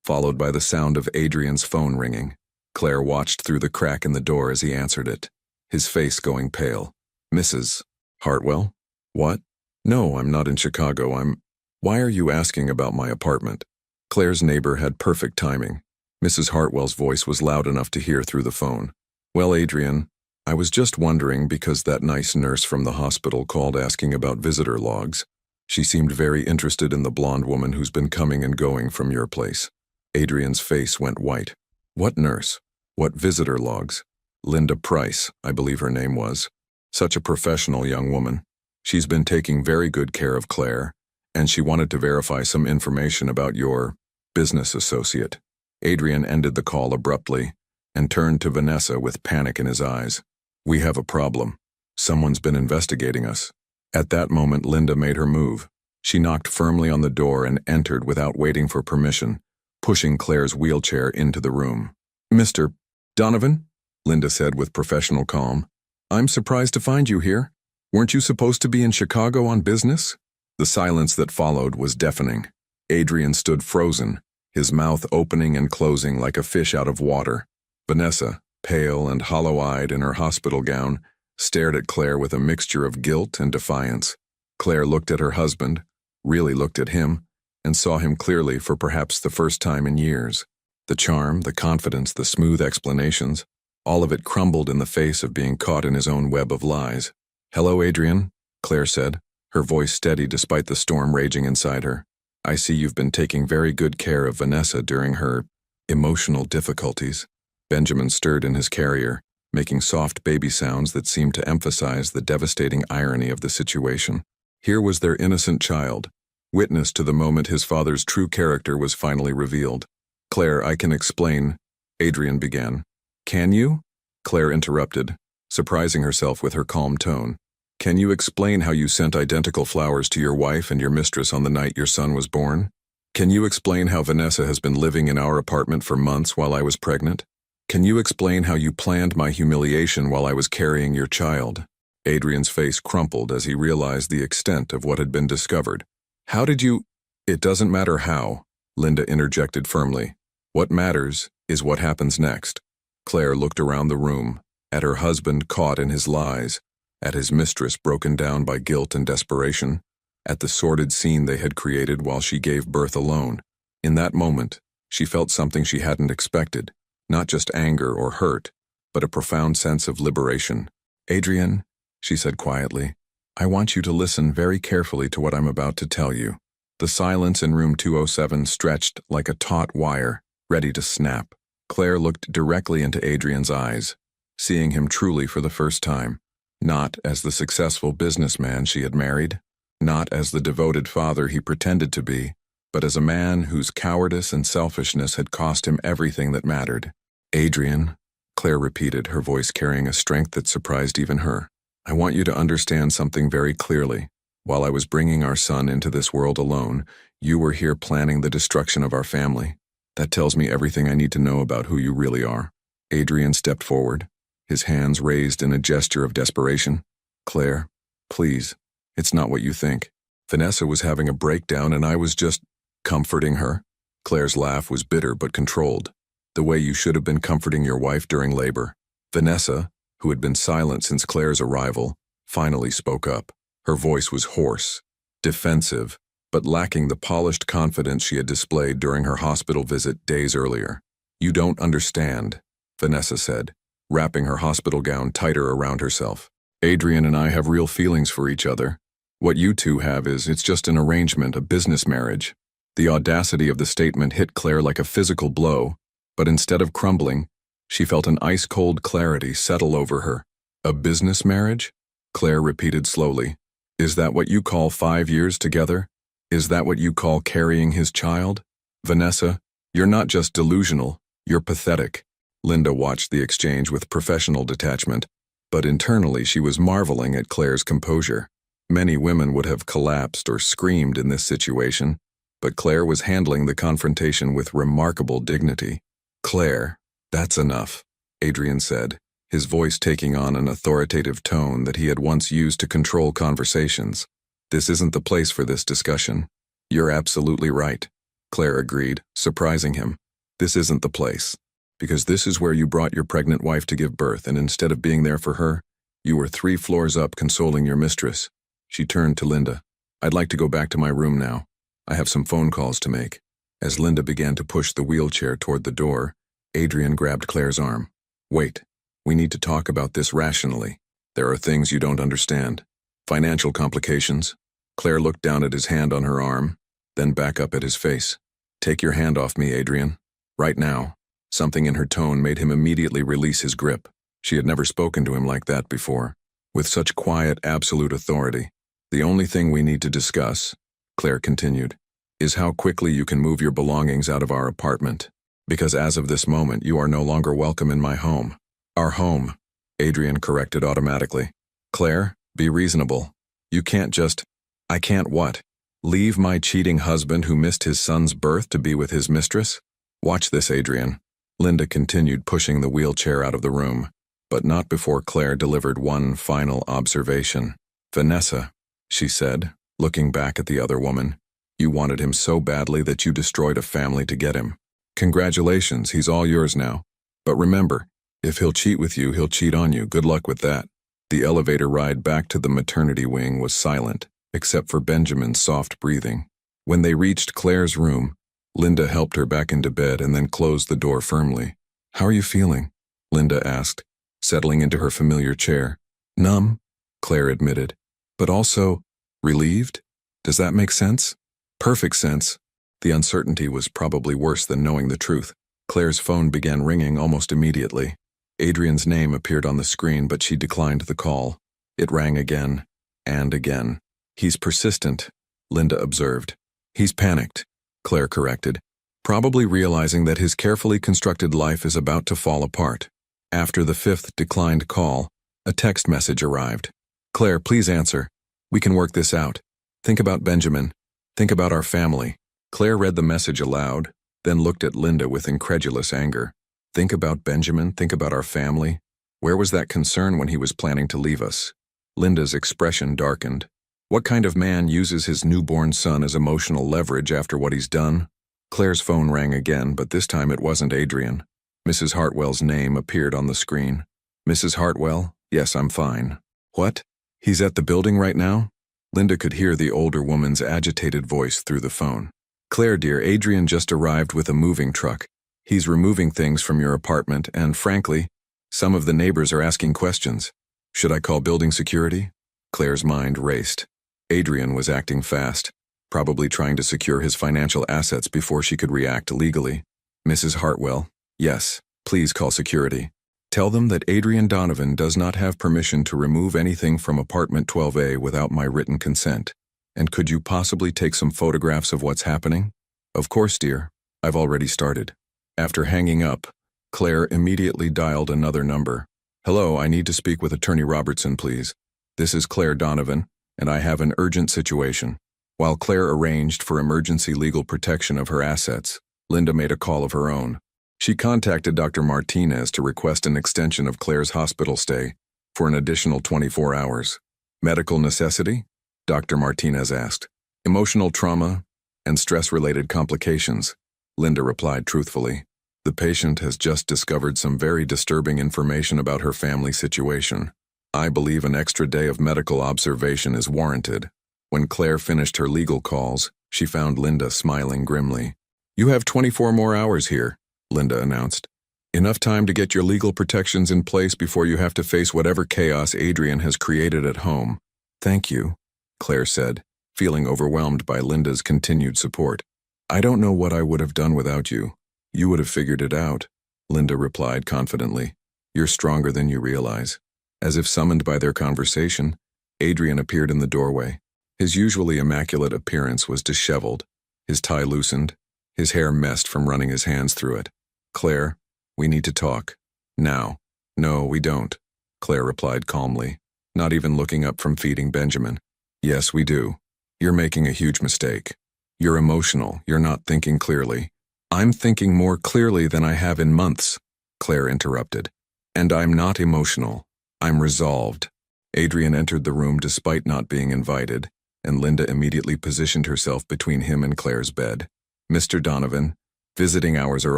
followed by the sound of Adrian's phone ringing. Claire watched through the crack in the door as he answered it, his face going pale. "Mrs. Hartwell? What? No, I'm not in Chicago. Why are you asking about my apartment?" Claire's neighbor had perfect timing. Mrs. Hartwell's voice was loud enough to hear through the phone. "Well, Adrian, I was just wondering because that nice nurse from the hospital called asking about visitor logs. She seemed very interested in the blonde woman who's been coming and going from your place." Adrian's face went white. "What nurse? What visitor logs?" "Linda Price, I believe her name was. Such a professional young woman. She's been taking very good care of Claire, and she wanted to verify some information about your business associate." Adrian ended the call abruptly and turned to Vanessa with panic in his eyes. "We have a problem. Someone's been investigating us." At that moment, Linda made her move. She knocked firmly on the door and entered without waiting for permission, pushing Claire's wheelchair into the room. "Mr. Donovan," Linda said with professional calm, "I'm surprised to find you here. Weren't you supposed to be in Chicago on business?" The silence that followed was deafening. Adrian stood frozen, his mouth opening and closing like a fish out of water. Vanessa, pale and hollow-eyed in her hospital gown, stared at Claire with a mixture of guilt and defiance. Claire looked at her husband, really looked at him, and saw him clearly for perhaps the first time in years. The charm, the confidence, the smooth explanations, all of it crumbled in the face of being caught in his own web of lies. "Hello, Adrian," Claire said, her voice steady despite the storm raging inside her. "I see you've been taking very good care of Vanessa during her emotional difficulties." Benjamin stirred in his carrier, making soft baby sounds that seemed to emphasize the devastating irony of the situation. Here was their innocent child, witness to the moment his father's true character was finally revealed. "Claire, I can explain," Adrian began. "Can you?" Claire interrupted, surprising herself with her calm tone. "Can you explain how you sent identical flowers to your wife and your mistress on the night your son was born? Can you explain how Vanessa has been living in our apartment for months while I was pregnant? Can you explain how you planned my humiliation while I was carrying your child?" Adrian's face crumpled as he realized the extent of what had been discovered. "How did you—" "It doesn't matter how," Linda interjected firmly. What matters is what happens next. Claire looked around the room, at her husband caught in his lies, at his mistress broken down by guilt and desperation, at the sordid scene they had created while she gave birth alone. In that moment, she felt something she hadn't expected, not just anger or hurt, but a profound sense of liberation. Adrian, she said quietly, I want you to listen very carefully to what I'm about to tell you. The silence in room 207 stretched like a taut wire, ready to snap. Claire looked directly into Adrian's eyes, seeing him truly for the first time, not as the successful businessman she had married, not as the devoted father he pretended to be, but as a man whose cowardice and selfishness had cost him everything that mattered. Adrian, Claire repeated, her voice carrying a strength that surprised even her. I want you to understand something very clearly. While I was bringing our son into this world alone, you were here planning the destruction of our family. That tells me everything I need to know about who you really are. Adrian stepped forward, his hands raised in a gesture of desperation. Claire, please, it's not what you think. Vanessa was having a breakdown and I was just comforting her. Claire's laugh was bitter but controlled, the way you should have been comforting your wife during labor. Vanessa, who had been silent since Claire's arrival, finally spoke up. Her voice was hoarse, defensive, but lacking the polished confidence she had displayed during her hospital visit days earlier. You don't understand, Vanessa said, wrapping her hospital gown tighter around herself. Adrian and I have real feelings for each other. What you two have it's just an arrangement, a business marriage. The audacity of the statement hit Claire like a physical blow, but instead of crumbling, she felt an ice-cold clarity settle over her. A business marriage? Claire repeated slowly. Is that what you call 5 years together? Is that what you call carrying his child? Vanessa, you're not just delusional, you're pathetic. Linda watched the exchange with professional detachment, but internally she was marveling at Claire's composure. Many women would have collapsed or screamed in this situation, but Claire was handling the confrontation with remarkable dignity. Claire, that's enough, Adrian said, his voice taking on an authoritative tone that he had once used to control conversations. This isn't the place for this discussion. You're absolutely right, Claire agreed, surprising him. This isn't the place. Because this is where you brought your pregnant wife to give birth, and instead of being there for her, you were 3 floors up consoling your mistress. She turned to Linda. I'd like to go back to my room now. I have some phone calls to make. As Linda began to push the wheelchair toward the door, Adrian grabbed Claire's arm. Wait, we need to talk about this rationally. There are things you don't understand. Financial complications. Claire looked down at his hand on her arm, then back up at his face. Take your hand off me, Adrian. Right now. Something in her tone made him immediately release his grip. She had never spoken to him like that before, with such quiet, absolute authority. The only thing we need to discuss, Claire continued, is how quickly you can move your belongings out of our apartment. Because as of this moment, you are no longer welcome in my home. Our home, Adrian corrected automatically. Claire, be reasonable. You can't just... I can't what? Leave my cheating husband who missed his son's birth to be with his mistress? Watch this, Adrian. Linda continued pushing the wheelchair out of the room, but not before Claire delivered one final observation. Vanessa, she said, looking back at the other woman, you wanted him so badly that you destroyed a family to get him. Congratulations, he's all yours now. But remember, if he'll cheat with you, he'll cheat on you. Good luck with that. The elevator ride back to the maternity wing was silent, except for Benjamin's soft breathing. When they reached Claire's room, Linda helped her back into bed and then closed the door firmly. How are you feeling? Linda asked, settling into her familiar chair. Numb, Claire admitted, but also relieved? Does that make sense? Perfect sense. The uncertainty was probably worse than knowing the truth. Claire's phone began ringing almost immediately. Adrian's name appeared on the screen, but she declined the call. It rang again and again. He's persistent, Linda observed. He's panicked, Claire corrected, probably realizing that his carefully constructed life is about to fall apart. After the 5th declined call, a text message arrived. Claire, please answer. We can work this out. Think about Benjamin. Think about our family. Claire read the message aloud, then looked at Linda with incredulous anger. Think about Benjamin, think about our family. Where was that concern when he was planning to leave us? Linda's expression darkened. What kind of man uses his newborn son as emotional leverage after what he's done? Claire's phone rang again, but this time it wasn't Adrian. Mrs. Hartwell's name appeared on the screen. Mrs. Hartwell? Yes, I'm fine. What? He's at the building right now? Linda could hear the older woman's agitated voice through the phone. Claire, dear, Adrian just arrived with a moving truck. He's removing things from your apartment, and frankly, some of the neighbors are asking questions. Should I call building security? Claire's mind raced. Adrian was acting fast, probably trying to secure his financial assets before she could react legally. Mrs. Hartwell, yes, please call security. Tell them that Adrian Donovan does not have permission to remove anything from apartment 12A without my written consent. And could you possibly take some photographs of what's happening? Of course, dear. I've already started. After hanging up, Claire immediately dialed another number. Hello, I need to speak with Attorney Robertson, please. This is Claire Donovan, and I have an urgent situation. While Claire arranged for emergency legal protection of her assets, Linda made a call of her own. She contacted Dr. Martinez to request an extension of Claire's hospital stay for an additional 24 hours. Medical necessity? Dr. Martinez asked. Emotional trauma and stress-related complications, Linda replied truthfully. The patient has just discovered some very disturbing information about her family situation. I believe an extra day of medical observation is warranted. When Claire finished her legal calls, she found Linda smiling grimly. You have 24 more hours here, Linda announced. Enough time to get your legal protections in place before you have to face whatever chaos Adrian has created at home. Thank you, Claire said, feeling overwhelmed by Linda's continued support. I don't know what I would have done without you. You would have figured it out, Linda replied confidently. You're stronger than you realize. As if summoned by their conversation, Adrian appeared in the doorway. His usually immaculate appearance was disheveled, his tie loosened, his hair messed from running his hands through it. Claire, we need to talk. Now. No, we don't, Claire replied calmly, not even looking up from feeding Benjamin. Yes, we do. You're making a huge mistake. You're emotional, you're not thinking clearly. I'm thinking more clearly than I have in months, Claire interrupted. And I'm not emotional. I'm resolved. Adrian entered the room despite not being invited, and Linda immediately positioned herself between him and Claire's bed. Mr. Donovan, visiting hours are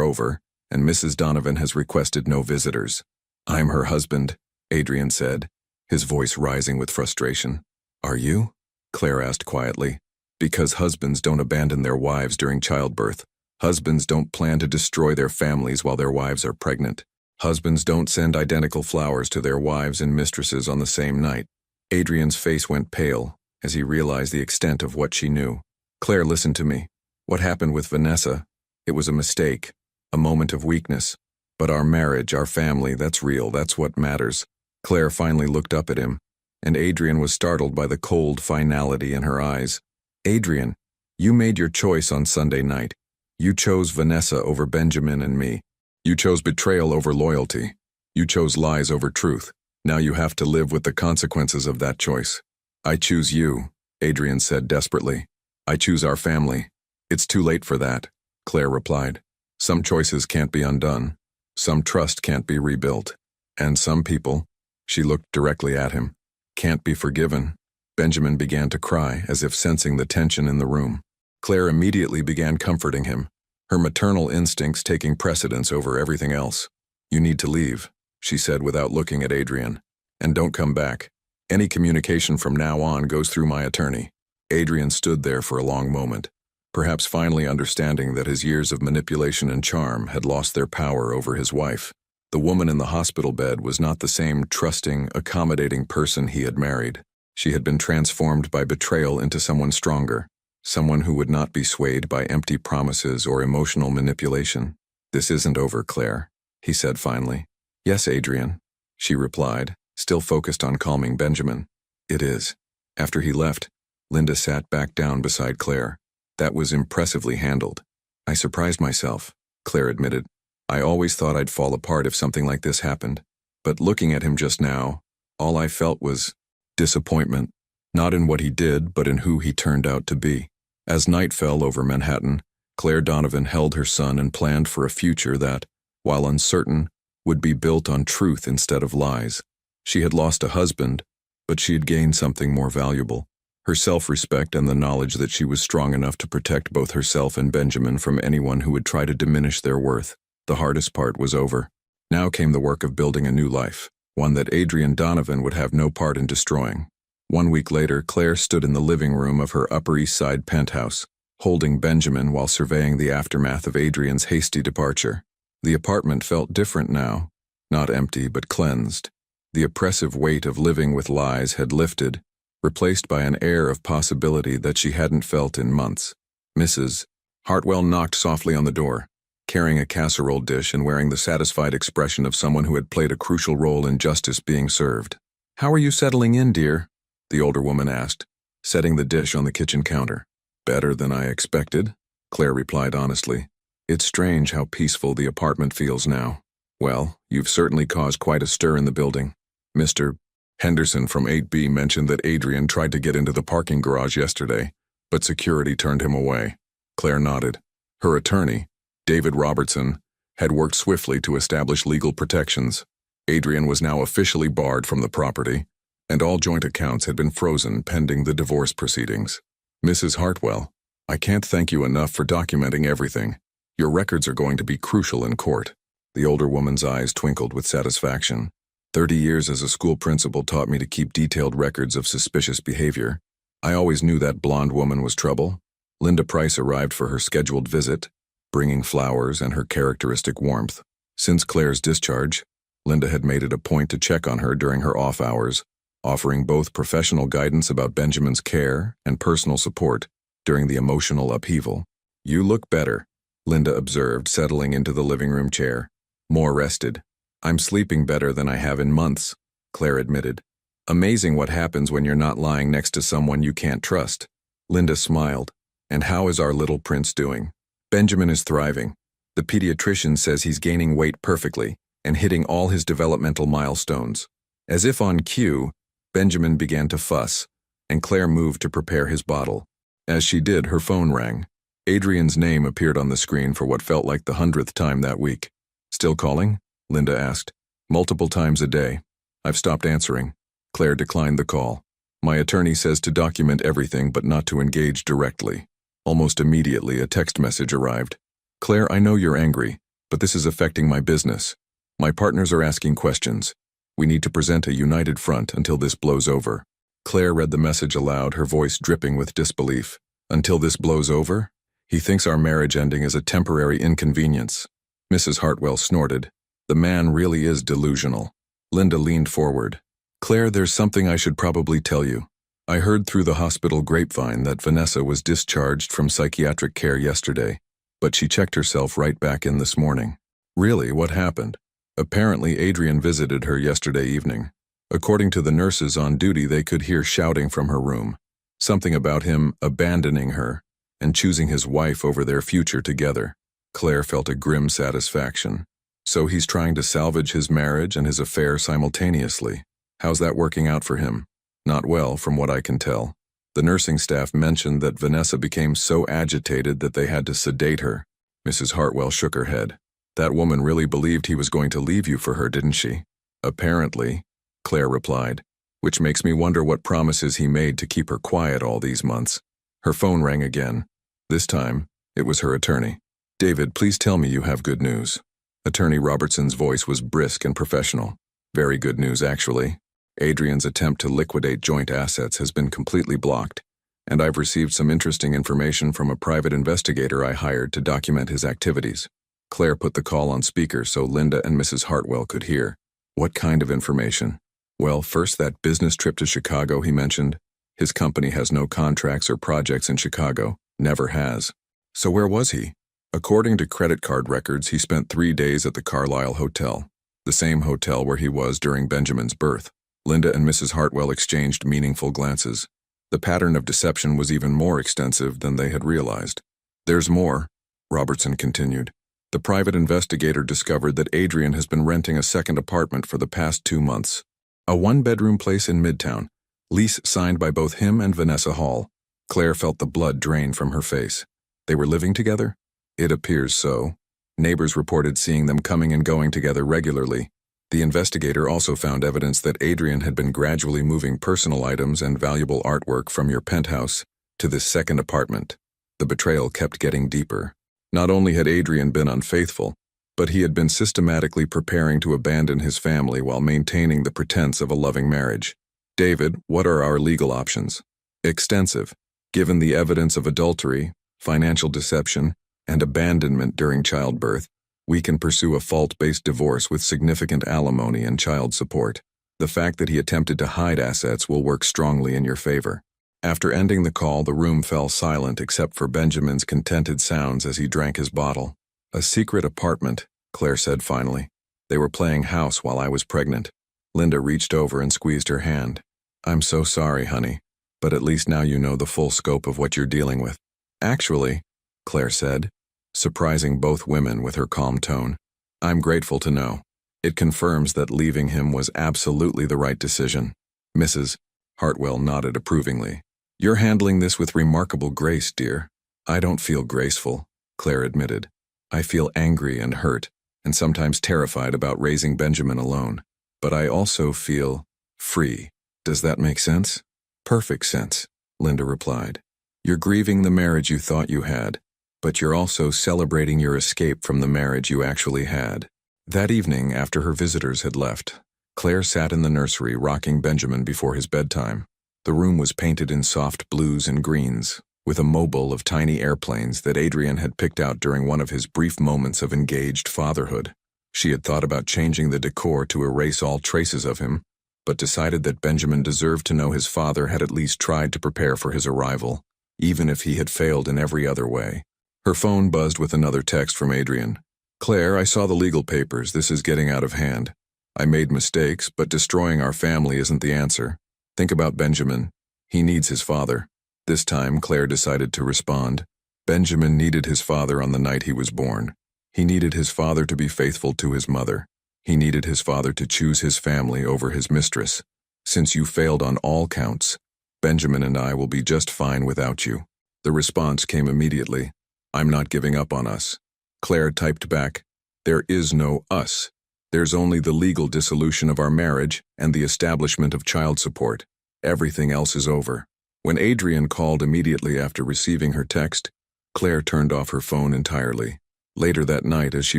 over, and Mrs. Donovan has requested no visitors. I'm her husband, Adrian said, his voice rising with frustration. Are you? Claire asked quietly. Because husbands don't abandon their wives during childbirth. Husbands don't plan to destroy their families while their wives are pregnant. Husbands don't send identical flowers to their wives and mistresses on the same night. Adrian's face went pale as he realized the extent of what she knew. Claire, listen to me. What happened with Vanessa? It was a mistake, a moment of weakness. But our marriage, our family, that's real, that's what matters. Claire finally looked up at him, and Adrian was startled by the cold finality in her eyes. Adrian, you made your choice on Sunday night. You chose Vanessa over Benjamin and me. You chose betrayal over loyalty. You chose lies over truth. Now you have to live with the consequences of that choice. I choose you, Adrian said desperately. I choose our family. It's too late for that, Claire replied. Some choices can't be undone. Some trust can't be rebuilt. And some people, she looked directly at him, can't be forgiven. Benjamin began to cry, as if sensing the tension in the room. Claire immediately began comforting him, her maternal instincts taking precedence over everything else. You need to leave, she said without looking at Adrian. And don't come back. Any communication from now on goes through my attorney. Adrian stood there for a long moment, perhaps finally understanding that his years of manipulation and charm had lost their power over his wife. The woman in the hospital bed was not the same trusting, accommodating person he had married. She had been transformed by betrayal into someone stronger, someone who would not be swayed by empty promises or emotional manipulation. This isn't over, Claire, he said finally. Yes, Adrian, she replied, still focused on calming Benjamin. It is. After he left, Linda sat back down beside Claire. That was impressively handled. I surprised myself, Claire admitted. I always thought I'd fall apart if something like this happened. But looking at him just now, all I felt was disappointment, not in what he did, but in who he turned out to be. As night fell over Manhattan, Claire Donovan held her son and planned for a future that, while uncertain, would be built on truth instead of lies. She had lost a husband, but she had gained something more valuable, her self-respect and the knowledge that she was strong enough to protect both herself and Benjamin from anyone who would try to diminish their worth. The hardest part was over. Now came the work of building a new life, one that Adrian Donovan would have no part in destroying. 1 week later, Claire stood in the living room of her Upper East Side penthouse, holding Benjamin while surveying the aftermath of Adrian's hasty departure. The apartment felt different now, not empty but cleansed. The oppressive weight of living with lies had lifted, replaced by an air of possibility that she hadn't felt in months. Mrs. Hartwell knocked softly on the door, carrying a casserole dish and wearing the satisfied expression of someone who had played a crucial role in justice being served. "How are you settling in, dear?" the older woman asked, setting the dish on the kitchen counter. "Better than I expected," Claire replied honestly. "It's strange how peaceful the apartment feels now." "Well, you've certainly caused quite a stir in the building. Mr. Henderson from 8B mentioned that Adrian tried to get into the parking garage yesterday, but security turned him away." Claire nodded. Her attorney, David Robertson, had worked swiftly to establish legal protections. Adrian was now officially barred from the property, and all joint accounts had been frozen pending the divorce proceedings. "Mrs. Hartwell, I can't thank you enough for documenting everything. Your records are going to be crucial in court." The older woman's eyes twinkled with satisfaction. 30 years as a school principal taught me to keep detailed records of suspicious behavior. I always knew that blonde woman was trouble. Linda Price arrived for her scheduled visit, bringing flowers and her characteristic warmth. Since Claire's discharge, Linda had made it a point to check on her during her off hours, offering both professional guidance about Benjamin's care and personal support during the emotional upheaval. "You look better," Linda observed, settling into the living room chair. "More rested." "I'm sleeping better than I have in months," Claire admitted. "Amazing what happens when you're not lying next to someone you can't trust." Linda smiled. "And how is our little prince doing?" "Benjamin is thriving. The pediatrician says he's gaining weight perfectly and hitting all his developmental milestones." As if on cue, Benjamin began to fuss, and Claire moved to prepare his bottle. As she did, her phone rang. Adrian's name appeared on the screen for what felt like the 100th time that week. "Still calling?" Linda asked. "Multiple times a day. I've stopped answering." Claire declined the call. "My attorney says to document everything but not to engage directly." Almost immediately, a text message arrived. "Claire, I know you're angry, but this is affecting my business. My partners are asking questions. We need to present a united front until this blows over." Claire read the message aloud, her voice dripping with disbelief. "Until this blows over? He thinks our marriage ending is a temporary inconvenience." Mrs. Hartwell snorted. "The man really is delusional." Linda leaned forward. "Claire, there's something I should probably tell you. I heard through the hospital grapevine that Vanessa was discharged from psychiatric care yesterday, but she checked herself right back in this morning." "Really? What happened?" "Apparently Adrian visited her yesterday evening. According to the nurses on duty, they could hear shouting from her room. Something about him abandoning her and choosing his wife over their future together." Claire felt a grim satisfaction. "So he's trying to salvage his marriage and his affair simultaneously. How's that working out for him?" "Not well, from what I can tell. The nursing staff mentioned that Vanessa became so agitated that they had to sedate her." Mrs. Hartwell shook her head. "That woman really believed he was going to leave you for her, didn't she?" "Apparently," Claire replied, "which makes me wonder what promises he made to keep her quiet all these months." Her phone rang again. This time, it was her attorney. "David, please tell me you have good news." Attorney Robertson's voice was brisk and professional. "Very good news, actually. Adrian's attempt to liquidate joint assets has been completely blocked, and I've received some interesting information from a private investigator I hired to document his activities." Claire put the call on speaker so Linda and Mrs. Hartwell could hear. "What kind of information?" "Well, first, that business trip to Chicago he mentioned. His company has no contracts or projects in Chicago. Never has." "So where was he?" "According to credit card records, he spent 3 days at the Carlisle Hotel, the same hotel where he was during Benjamin's birth." Linda and Mrs. Hartwell exchanged meaningful glances. The pattern of deception was even more extensive than they had realized. "There's more," Robertson continued. "The private investigator discovered that Adrian has been renting a second apartment for the past 2 months. A 1-bedroom place in Midtown, lease signed by both him and Vanessa Hall." Claire felt the blood drain from her face. "They were living together?" "It appears so. Neighbors reported seeing them coming and going together regularly. The investigator also found evidence that Adrian had been gradually moving personal items and valuable artwork from your penthouse to this second apartment. The betrayal kept getting deeper. Not only had Adrian been unfaithful, but he had been systematically preparing to abandon his family while maintaining the pretense of a loving marriage. David, what are our legal options? Extensive. Given the evidence of adultery, financial deception, and abandonment during childbirth, we can pursue a fault-based divorce with significant alimony and child support. The fact that he attempted to hide assets will work strongly in your favor. After ending the call, the room fell silent except for Benjamin's contented sounds as he drank his bottle. A secret apartment, Claire said finally. They were playing house while I was pregnant. Linda reached over and squeezed her hand. I'm so sorry, honey, but at least now you know the full scope of what you're dealing with. Actually, Claire said, surprising both women with her calm tone, I'm grateful to know. It confirms that leaving him was absolutely the right decision. Mrs. Hartwell nodded approvingly. You're handling this with remarkable grace, dear. I don't feel graceful, Claire admitted. I feel angry and hurt, and sometimes terrified about raising Benjamin alone. But I also feel free. Does that make sense? Perfect sense, Linda replied. You're grieving the marriage you thought you had, but you're also celebrating your escape from the marriage you actually had. That evening, after her visitors had left, Claire sat in the nursery rocking Benjamin before his bedtime. The room was painted in soft blues and greens, with a mobile of tiny airplanes that Adrian had picked out during one of his brief moments of engaged fatherhood. She had thought about changing the decor to erase all traces of him, but decided that Benjamin deserved to know his father had at least tried to prepare for his arrival, even if he had failed in every other way. Her phone buzzed with another text from Adrian. Claire, I saw the legal papers. This is getting out of hand. I made mistakes, but destroying our family isn't the answer. Think about Benjamin. He needs his father. This time, Claire decided to respond. Benjamin needed his father on the night he was born. He needed his father to be faithful to his mother. He needed his father to choose his family over his mistress. Since you failed on all counts, Benjamin and I will be just fine without you. The response came immediately. I'm not giving up on us. Claire typed back, there is no us. There's only the legal dissolution of our marriage and the establishment of child support. Everything else is over. When Adrian called immediately after receiving her text, Claire turned off her phone entirely. Later that night, as she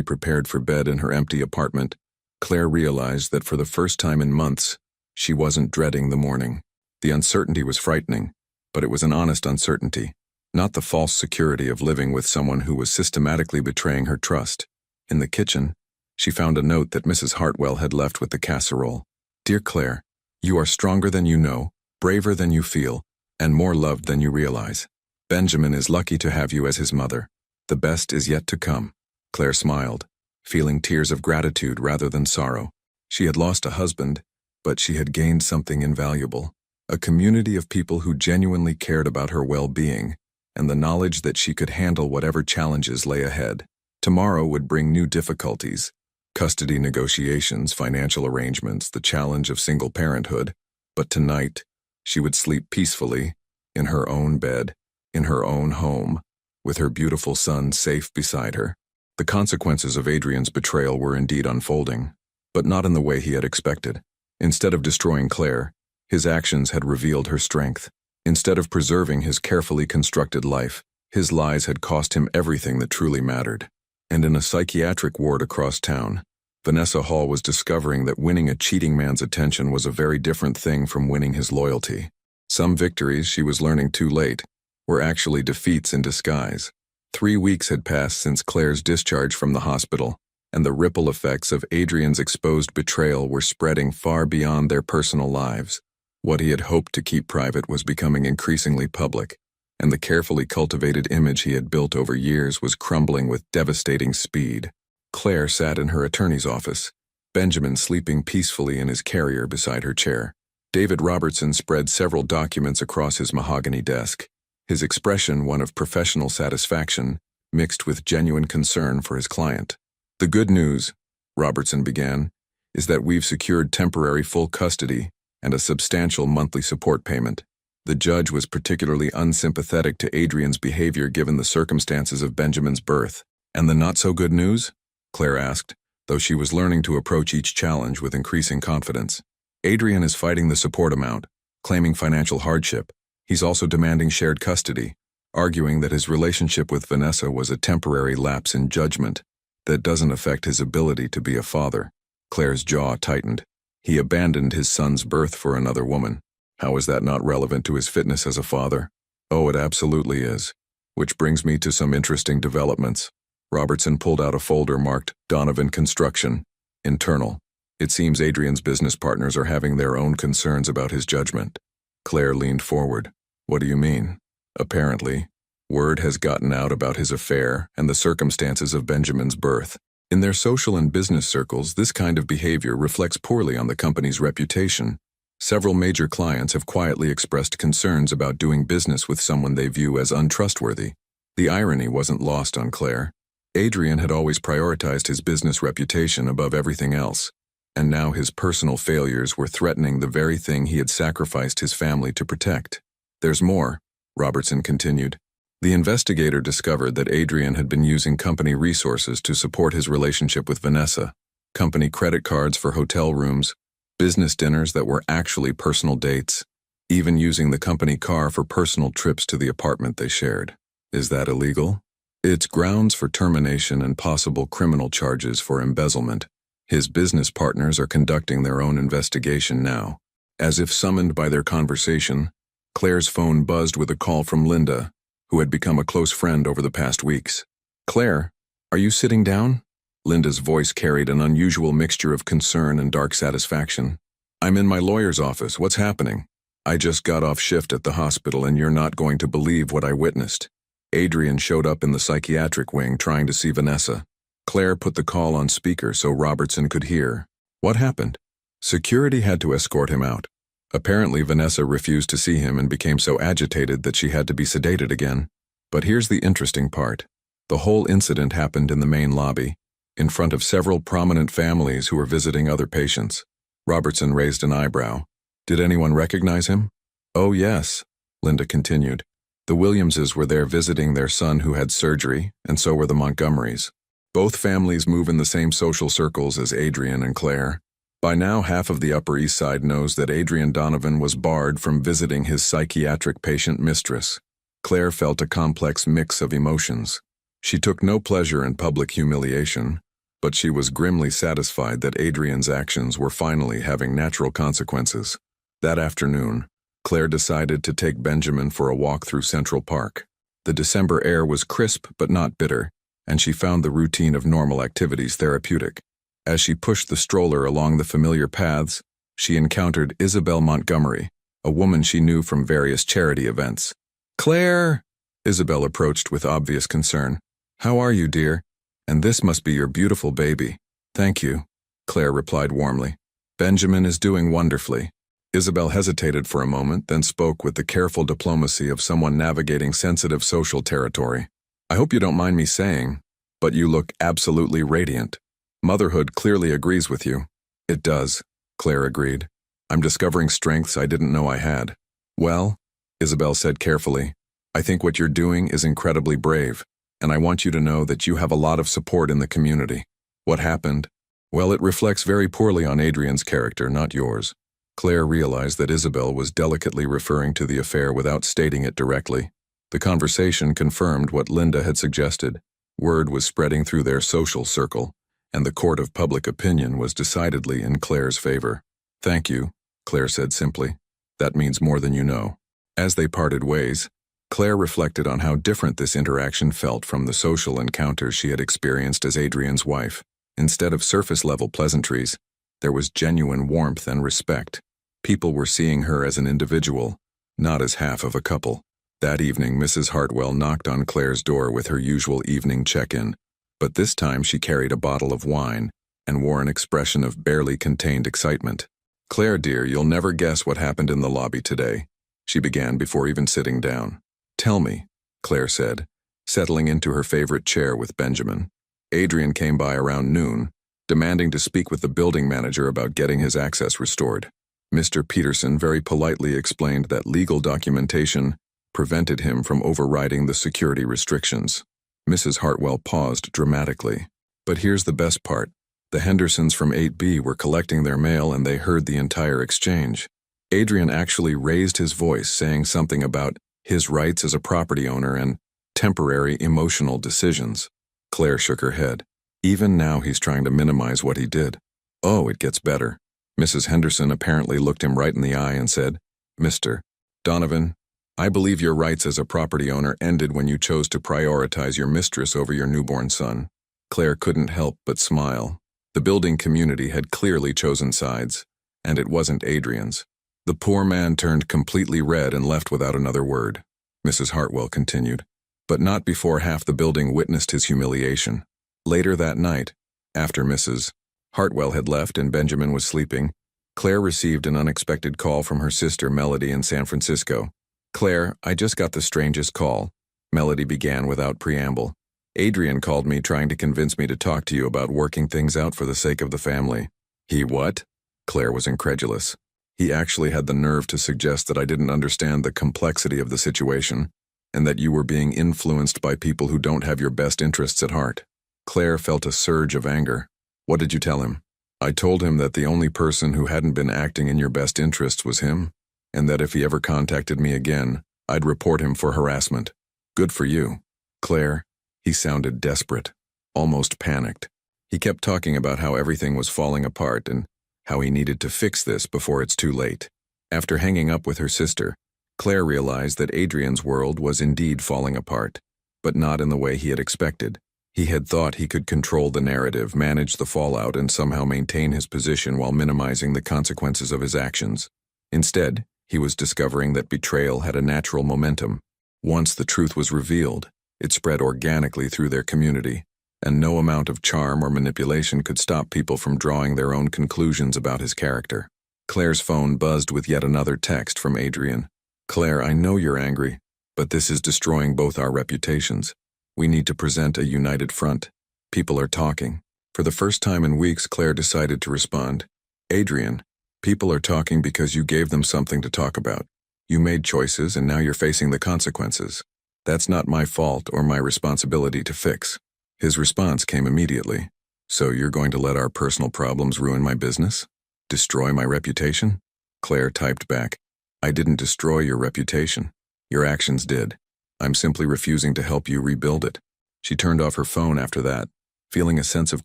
prepared for bed in her empty apartment, Claire realized that for the first time in months, she wasn't dreading the morning. The uncertainty was frightening, but it was an honest uncertainty, not the false security of living with someone who was systematically betraying her trust. In the kitchen, she found a note that Mrs. Hartwell had left with the casserole. Dear Claire, you are stronger than you know, braver than you feel, and more loved than you realize. Benjamin is lucky to have you as his mother. The best is yet to come. Claire smiled, feeling tears of gratitude rather than sorrow. She had lost a husband, but she had gained something invaluable, a community of people who genuinely cared about her well-being, and the knowledge that she could handle whatever challenges lay ahead. Tomorrow would bring new difficulties, custody negotiations, financial arrangements, the challenge of single parenthood, but tonight, she would sleep peacefully, in her own bed, in her own home, with her beautiful son safe beside her. The consequences of Adrian's betrayal were indeed unfolding, but not in the way he had expected. Instead of destroying Claire, his actions had revealed her strength. Instead of preserving his carefully constructed life, his lies had cost him everything that truly mattered. And in a psychiatric ward across town, Vanessa Hall was discovering that winning a cheating man's attention was a very different thing from winning his loyalty. Some victories, she was learning too late, were actually defeats in disguise. 3 weeks had passed since Claire's discharge from the hospital, and the ripple effects of Adrian's exposed betrayal were spreading far beyond their personal lives. What he had hoped to keep private was becoming increasingly public, and the carefully cultivated image he had built over years was crumbling with devastating speed. Claire sat in her attorney's office, Benjamin sleeping peacefully in his carrier beside her chair. David Robertson spread several documents across his mahogany desk, his expression one of professional satisfaction, mixed with genuine concern for his client. The good news, Robertson began, is that we've secured temporary full custody and a substantial monthly support payment. The judge was particularly unsympathetic to Adrian's behavior given the circumstances of Benjamin's birth. And the not-so-good news? Claire asked, though she was learning to approach each challenge with increasing confidence. Adrian is fighting the support amount, claiming financial hardship. He's also demanding shared custody, arguing that his relationship with Vanessa was a temporary lapse in judgment that doesn't affect his ability to be a father. Claire's jaw tightened. He abandoned his son's birth for another woman. How is that not relevant to his fitness as a father? Oh, it absolutely is. Which brings me to some interesting developments. Robertson pulled out a folder marked Donovan Construction, Internal. It seems Adrian's business partners are having their own concerns about his judgment. Claire leaned forward. What do you mean? Apparently, word has gotten out about his affair and the circumstances of Benjamin's birth. In their social and business circles, this kind of behavior reflects poorly on the company's reputation. Several major clients have quietly expressed concerns about doing business with someone they view as untrustworthy. The irony wasn't lost on Claire. Adrian had always prioritized his business reputation above everything else, and now his personal failures were threatening the very thing he had sacrificed his family to protect. There's more, Robertson continued. The investigator discovered that Adrian had been using company resources to support his relationship with Vanessa. Company credit cards for hotel rooms, business dinners that were actually personal dates, even using the company car for personal trips to the apartment they shared. Is that illegal? It's grounds for termination and possible criminal charges for embezzlement. His business partners are conducting their own investigation now. As if summoned by their conversation, Claire's phone buzzed with a call from Linda, who had become a close friend over the past weeks. Claire, are you sitting down? Linda's voice carried an unusual mixture of concern and dark satisfaction. I'm in my lawyer's office. What's happening? I just got off shift at the hospital and you're not going to believe what I witnessed. Adrian showed up in the psychiatric wing trying to see Vanessa. Claire put the call on speaker so Robertson could hear. What happened? Security had to escort him out. Apparently, Vanessa refused to see him and became so agitated that she had to be sedated again. But here's the interesting part. The whole incident happened in the main lobby, in front of several prominent families who were visiting other patients. Robertson raised an eyebrow. Did anyone recognize him? Oh, yes, Linda continued. The Williamses were there visiting their son who had surgery, and so were the Montgomerys. Both families move in the same social circles as Adrian and Claire. By now, half of the Upper East Side knows that Adrian Donovan was barred from visiting his psychiatric patient mistress. Claire felt a complex mix of emotions. She took no pleasure in public humiliation, but she was grimly satisfied that Adrian's actions were finally having natural consequences. That afternoon, Claire decided to take Benjamin for a walk through Central Park. The December air was crisp but not bitter, and she found the routine of normal activities therapeutic. As she pushed the stroller along the familiar paths, she encountered Isabel Montgomery, a woman she knew from various charity events. Claire! Isabel approached with obvious concern. How are you, dear? And this must be your beautiful baby. Thank you, Claire replied warmly. Benjamin is doing wonderfully. Isabel hesitated for a moment, then spoke with the careful diplomacy of someone navigating sensitive social territory. I hope you don't mind me saying, but you look absolutely radiant. Motherhood clearly agrees with you. It does, Claire agreed. I'm discovering strengths I didn't know I had. Well, Isabel said carefully, I think what you're doing is incredibly brave, and I want you to know that you have a lot of support in the community. What happened? Well, it reflects very poorly on Adrian's character, not yours. Claire realized that Isabel was delicately referring to the affair without stating it directly. The conversation confirmed what Linda had suggested. Word was spreading through their social circle, and the court of public opinion was decidedly in Claire's favor. Thank you, Claire said simply. That means more than you know. As they parted ways, Claire reflected on how different this interaction felt from the social encounters she had experienced as Adrian's wife. Instead of surface-level pleasantries, there was genuine warmth and respect. People were seeing her as an individual, not as half of a couple. That evening, Mrs. Hartwell knocked on Claire's door with her usual evening check-in. But this time she carried a bottle of wine and wore an expression of barely contained excitement. Claire, dear, you'll never guess what happened in the lobby today, she began before even sitting down. Tell me, Claire said, settling into her favorite chair with Benjamin. Adrian came by around noon, demanding to speak with the building manager about getting his access restored. Mr. Peterson very politely explained that legal documentation prevented him from overriding the security restrictions. Mrs. Hartwell paused dramatically. But here's the best part. The Hendersons from 8B were collecting their mail and they heard the entire exchange. Adrian actually raised his voice, saying something about his rights as a property owner and temporary emotional decisions. Claire shook her head. Even now he's trying to minimize what he did. Oh, it gets better. Mrs. Henderson apparently looked him right in the eye and said, Mr. Donovan, I believe your rights as a property owner ended when you chose to prioritize your mistress over your newborn son. Claire couldn't help but smile. The building community had clearly chosen sides, and it wasn't Adrian's. The poor man turned completely red and left without another word. Mrs. Hartwell continued, but not before half the building witnessed his humiliation. Later that night, after Mrs. Hartwell had left and Benjamin was sleeping, Claire received an unexpected call from her sister Melody in San Francisco. Claire, I just got the strangest call. Melody began without preamble. Adrian called me trying to convince me to talk to you about working things out for the sake of the family. He what? Claire was incredulous. He actually had the nerve to suggest that I didn't understand the complexity of the situation and that you were being influenced by people who don't have your best interests at heart. Claire felt a surge of anger. What did you tell him? I told him that the only person who hadn't been acting in your best interests was him, and that if he ever contacted me again, I'd report him for harassment. Good for you. Claire, he sounded desperate, almost panicked. He kept talking about how everything was falling apart and how he needed to fix this before it's too late. After hanging up with her sister, Claire realized that Adrian's world was indeed falling apart, but not in the way he had expected. He had thought he could control the narrative, manage the fallout, and somehow maintain his position while minimizing the consequences of his actions. Instead, he was discovering that betrayal had a natural momentum. Once the truth was revealed, it spread organically through their community, and no amount of charm or manipulation could stop people from drawing their own conclusions about his character. Claire's phone buzzed with yet another text from Adrian. Claire, I know you're angry, but this is destroying both our reputations. We need to present a united front. People are talking. For the first time in weeks, Claire decided to respond. Adrian, people are talking because you gave them something to talk about. You made choices and now you're facing the consequences. That's not my fault or my responsibility to fix. His response came immediately. So you're going to let our personal problems ruin my business? Destroy my reputation? Claire typed back. I didn't destroy your reputation. Your actions did. I'm simply refusing to help you rebuild it. She turned off her phone after that, feeling a sense of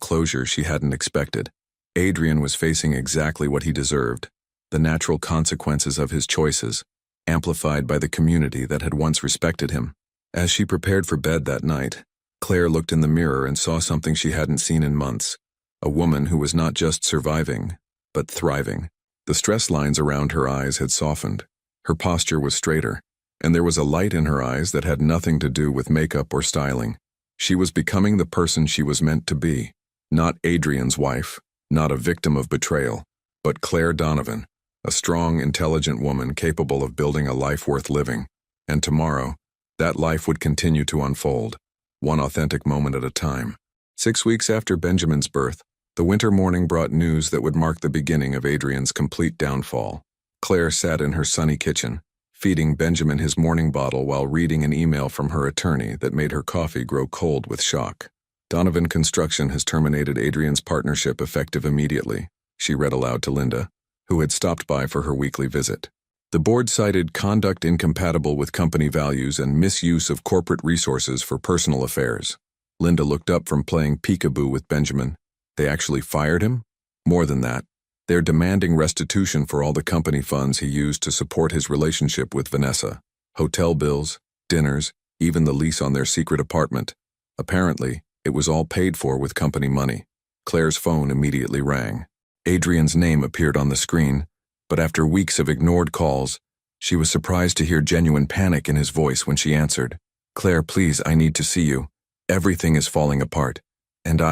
closure she hadn't expected. Adrian was facing exactly what he deserved, the natural consequences of his choices, amplified by the community that had once respected him. As she prepared for bed that night, Claire looked in the mirror and saw something she hadn't seen in months, a woman who was not just surviving, but thriving. The stress lines around her eyes had softened, her posture was straighter, and there was a light in her eyes that had nothing to do with makeup or styling. She was becoming the person she was meant to be, not Adrian's wife, not a victim of betrayal, but Claire Donovan, a strong, intelligent woman capable of building a life worth living. And tomorrow, that life would continue to unfold, one authentic moment at a time. 6 weeks after Benjamin's birth, the winter morning brought news that would mark the beginning of Adrian's complete downfall. Claire sat in her sunny kitchen, feeding Benjamin his morning bottle while reading an email from her attorney that made her coffee grow cold with shock. Donovan Construction has terminated Adrian's partnership effective immediately, she read aloud to Linda, who had stopped by for her weekly visit. The board cited conduct incompatible with company values and misuse of corporate resources for personal affairs. Linda looked up from playing peekaboo with Benjamin. They actually fired him? More than that. They're demanding restitution for all the company funds he used to support his relationship with Vanessa. Hotel bills, dinners, even the lease on their secret apartment. Apparently, it was all paid for with company money. Claire's phone immediately rang. Adrian's name appeared on the screen, but after weeks of ignored calls, she was surprised to hear genuine panic in his voice when she answered. Claire, please, I need to see you. Everything is falling apart. And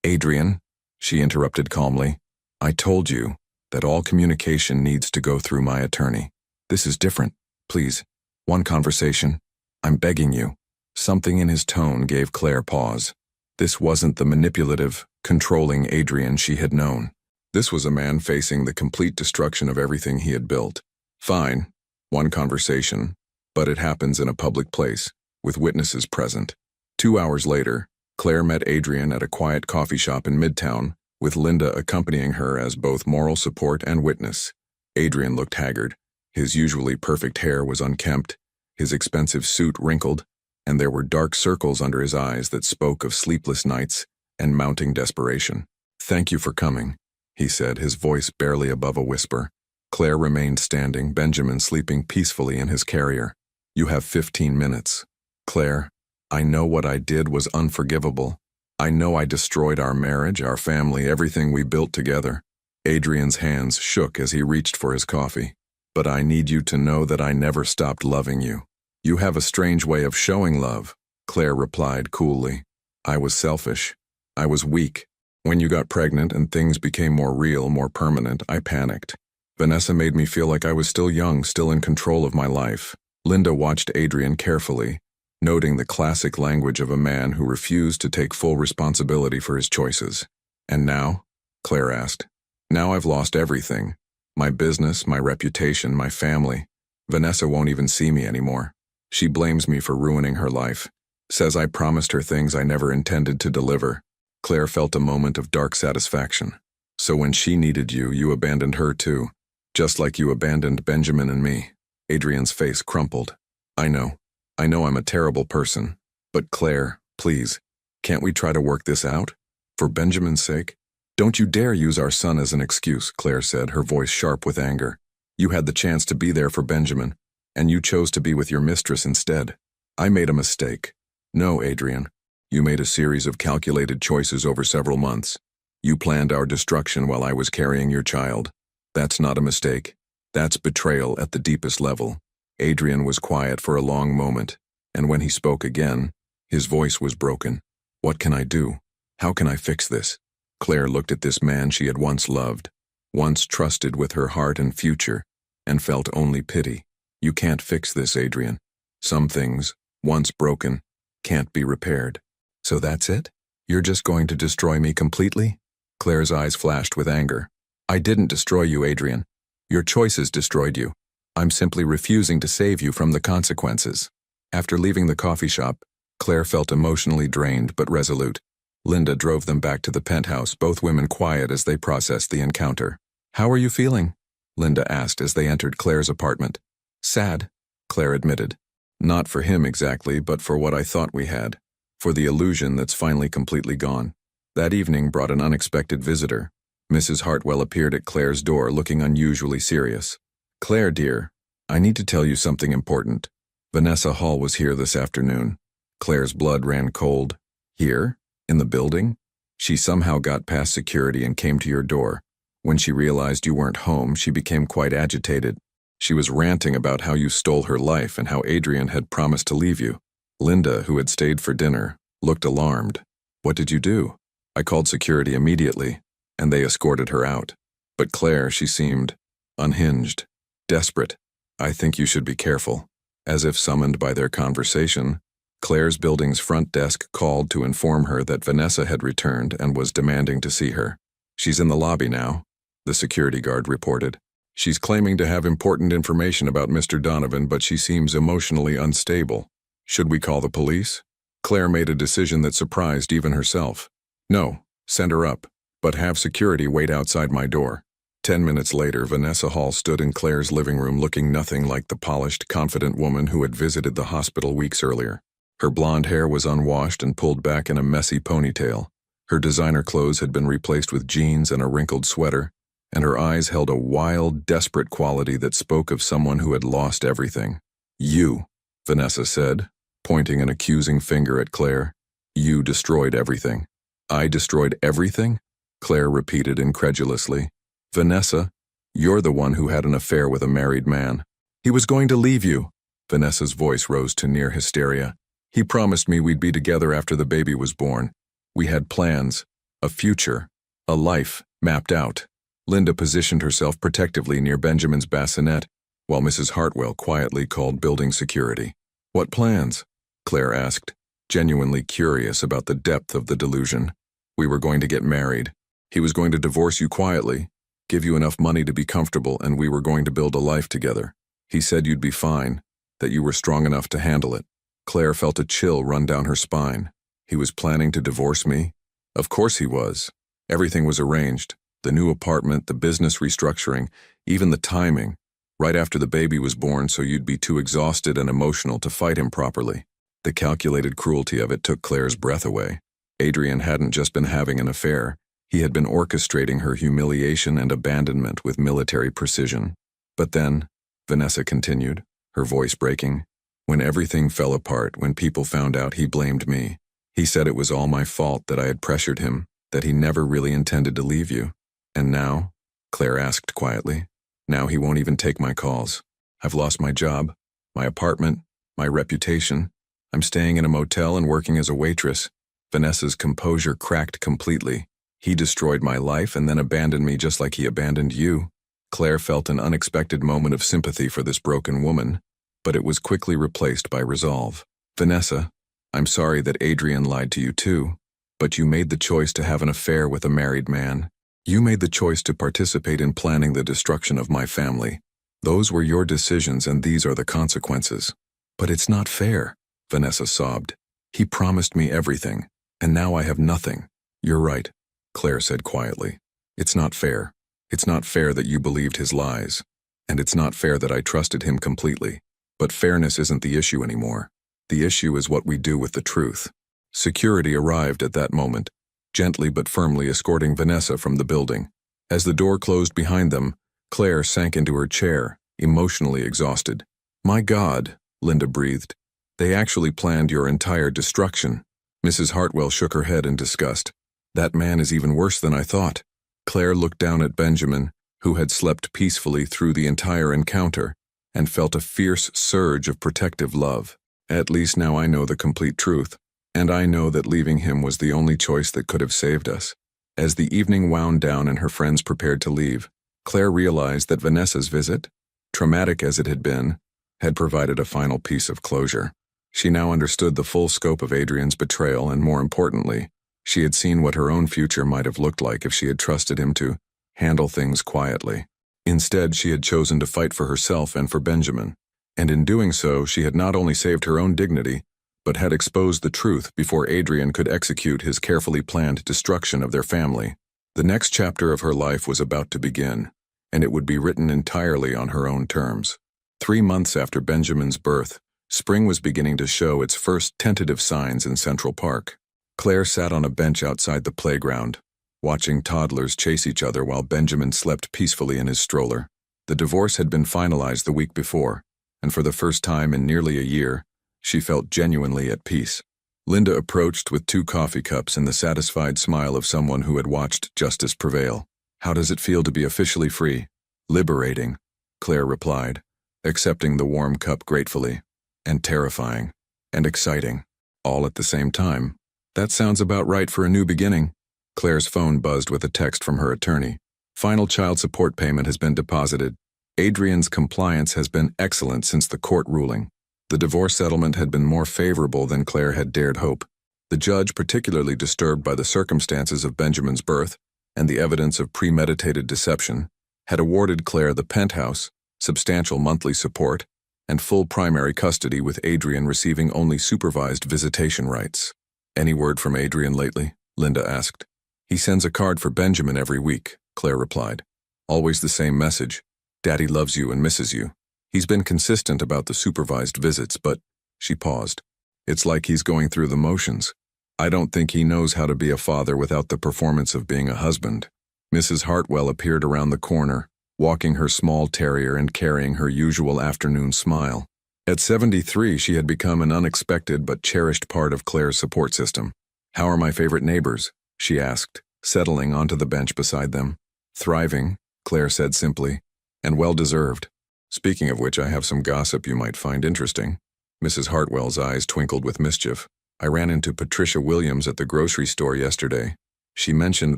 Adrian, she interrupted calmly, I told you that all communication needs to go through my attorney. This is different. Please, one conversation. I'm begging you. Something in his tone gave Claire pause. This wasn't the manipulative, controlling Adrian she had known. This was a man facing the complete destruction of everything he had built. Fine, one conversation, but it happens in a public place, with witnesses present. 2 hours later, Claire met Adrian at a quiet coffee shop in Midtown, with Linda accompanying her as both moral support and witness. Adrian looked haggard. His usually perfect hair was unkempt, his expensive suit wrinkled, and there were dark circles under his eyes that spoke of sleepless nights and mounting desperation. "Thank you for coming," he said, his voice barely above a whisper. Claire remained standing, Benjamin sleeping peacefully in his carrier. "You have 15 minutes. Claire, I know what I did was unforgivable. I know I destroyed our marriage, our family, everything we built together." Adrian's hands shook as he reached for his coffee. "But I need you to know that I never stopped loving you." "You have a strange way of showing love," Claire replied coolly. "I was selfish. I was weak. When you got pregnant and things became more real, more permanent, I panicked. Vanessa made me feel like I was still young, still in control of my life." Linda watched Adrian carefully, noting the classic language of a man who refused to take full responsibility for his choices. "And now?" Claire asked. "Now I've lost everything. My business, my reputation, my family. Vanessa won't even see me anymore. She blames me for ruining her life. Says I promised her things I never intended to deliver." Claire felt a moment of dark satisfaction. "So when she needed you, you abandoned her too, just like you abandoned Benjamin and me." Adrian's face crumpled. I know I'm a terrible person. But Claire, please, can't we try to work this out? For Benjamin's sake?" "Don't you dare use our son as an excuse," Claire said, her voice sharp with anger. "You had the chance to be there for Benjamin, and you chose to be with your mistress instead. I made a mistake." "No, Adrian. You made a series of calculated choices over several months. You planned our destruction while I was carrying your child. That's not a mistake. That's betrayal at the deepest level." Adrian was quiet for a long moment, and when he spoke again, his voice was broken. "What can I do? How can I fix this?" Claire looked at this man she had once loved, once trusted with her heart and future, and felt only pity. "You can't fix this, Adrian. Some things, once broken, can't be repaired." "So that's it? You're just going to destroy me completely?" Claire's eyes flashed with anger. "I didn't destroy you, Adrian. Your choices destroyed you. I'm simply refusing to save you from the consequences." After leaving the coffee shop, Claire felt emotionally drained but resolute. Linda drove them back to the penthouse, both women quiet as they processed the encounter. "How are you feeling?" Linda asked as they entered Claire's apartment. "Sad," Claire admitted. "Not for him exactly, but for what I thought we had. For the illusion that's finally completely gone." That evening brought an unexpected visitor. Mrs. Hartwell appeared at Claire's door looking unusually serious. "Claire, dear, I need to tell you something important. Vanessa Hall was here this afternoon." Claire's blood ran cold. "Here? In the building?" "She somehow got past security and came to your door. When she realized you weren't home, she became quite agitated. She was ranting about how you stole her life and how Adrian had promised to leave you." Linda, who had stayed for dinner, looked alarmed. "What did you do?" "I called security immediately, and they escorted her out." But Claire, she seemed unhinged, desperate. "I think you should be careful." As if summoned by their conversation, Claire's building's front desk called to inform her that Vanessa had returned and was demanding to see her. "She's in the lobby now," the security guard reported. "She's claiming to have important information about Mr. Donovan, but she seems emotionally unstable. Should we call the police?" Claire made a decision that surprised even herself. "No, send her up, but have security wait outside my door." 10 minutes later, Vanessa Hall stood in Claire's living room looking nothing like the polished, confident woman who had visited the hospital weeks earlier. Her blonde hair was unwashed and pulled back in a messy ponytail. Her designer clothes had been replaced with jeans and a wrinkled sweater, and her eyes held a wild, desperate quality that spoke of someone who had lost everything. "You," Vanessa said, pointing an accusing finger at Claire. "You destroyed everything." "I destroyed everything?" Claire repeated incredulously. "Vanessa, you're the one who had an affair with a married man. He was going to leave you." Vanessa's voice rose to near hysteria. "He promised me we'd be together after the baby was born. We had plans, a future, a life mapped out." Linda positioned herself protectively near Benjamin's bassinet, while Mrs. Hartwell quietly called building security. "What plans?" Claire asked, genuinely curious about the depth of the delusion. "We were going to get married. He was going to divorce you quietly, give you enough money to be comfortable, and we were going to build a life together. He said you'd be fine, that you were strong enough to handle it." Claire felt a chill run down her spine. He was planning to divorce me? Of course he was. Everything was arranged. The new apartment, the business restructuring, even the timing. Right after the baby was born, so you'd be too exhausted and emotional to fight him properly. The calculated cruelty of it took Claire's breath away. Adrian hadn't just been having an affair. He had been orchestrating her humiliation and abandonment with military precision. But then, Vanessa continued, her voice breaking, when everything fell apart, when people found out, he blamed me. He said it was all my fault, that I had pressured him, that he never really intended to leave you. And now? Claire asked quietly. Now he won't even take my calls. I've lost my job, my apartment, my reputation. I'm staying in a motel and working as a waitress. Vanessa's composure cracked completely. He destroyed my life and then abandoned me just like he abandoned you. Claire felt an unexpected moment of sympathy for this broken woman, but it was quickly replaced by resolve. Vanessa, I'm sorry that Adrian lied to you too, but you made the choice to have an affair with a married man. You made the choice to participate in planning the destruction of my family. Those were your decisions and these are the consequences. But it's not fair, Vanessa sobbed. He promised me everything, and now I have nothing. You're right, Claire said quietly. It's not fair. It's not fair that you believed his lies. And it's not fair that I trusted him completely. But fairness isn't the issue anymore. The issue is what we do with the truth. Security arrived at that moment, gently but firmly escorting Vanessa from the building. As the door closed behind them, Claire sank into her chair, emotionally exhausted. My God, Linda breathed. They actually planned your entire destruction. Mrs. Hartwell shook her head in disgust. That man is even worse than I thought. Claire looked down at Benjamin, who had slept peacefully through the entire encounter, and felt a fierce surge of protective love. At least now I know the complete truth, and I know that leaving him was the only choice that could have saved us. As the evening wound down and her friends prepared to leave, Claire realized that Vanessa's visit, traumatic as it had been, had provided a final piece of closure. She now understood the full scope of Adrian's betrayal and, more importantly, she had seen what her own future might have looked like if she had trusted him to handle things quietly. Instead, she had chosen to fight for herself and for Benjamin, and in doing so, she had not only saved her own dignity, but had exposed the truth before Adrian could execute his carefully planned destruction of their family. The next chapter of her life was about to begin, and it would be written entirely on her own terms. 3 months after Benjamin's birth, spring was beginning to show its first tentative signs in Central Park. Claire sat on a bench outside the playground, watching toddlers chase each other while Benjamin slept peacefully in his stroller. The divorce had been finalized the week before, and for the first time in nearly a year, she felt genuinely at peace. Linda approached with 2 coffee cups and the satisfied smile of someone who had watched justice prevail. How does it feel to be officially free? Liberating, Claire replied, accepting the warm cup gratefully. And terrifying. And exciting. All at the same time. That sounds about right for a new beginning. Claire's phone buzzed with a text from her attorney. Final child support payment has been deposited. Adrian's compliance has been excellent since the court ruling. The divorce settlement had been more favorable than Claire had dared hope. The judge, particularly disturbed by the circumstances of Benjamin's birth and the evidence of premeditated deception, had awarded Claire the penthouse, substantial monthly support, and full primary custody, with Adrian receiving only supervised visitation rights. Any word from Adrian lately? Linda asked. He sends a card for Benjamin every week, Claire replied. Always the same message. Daddy loves you and misses you. He's been consistent about the supervised visits, but, she paused. It's like he's going through the motions. I don't think he knows how to be a father without the performance of being a husband. Mrs. Hartwell appeared around the corner, walking her small terrier and carrying her usual afternoon smile. At 73, she had become an unexpected but cherished part of Claire's support system. How are my favorite neighbors? She asked, settling onto the bench beside them. Thriving, Claire said simply, and well-deserved. Speaking of which, I have some gossip you might find interesting. Mrs. Hartwell's eyes twinkled with mischief. I ran into Patricia Williams at the grocery store yesterday. She mentioned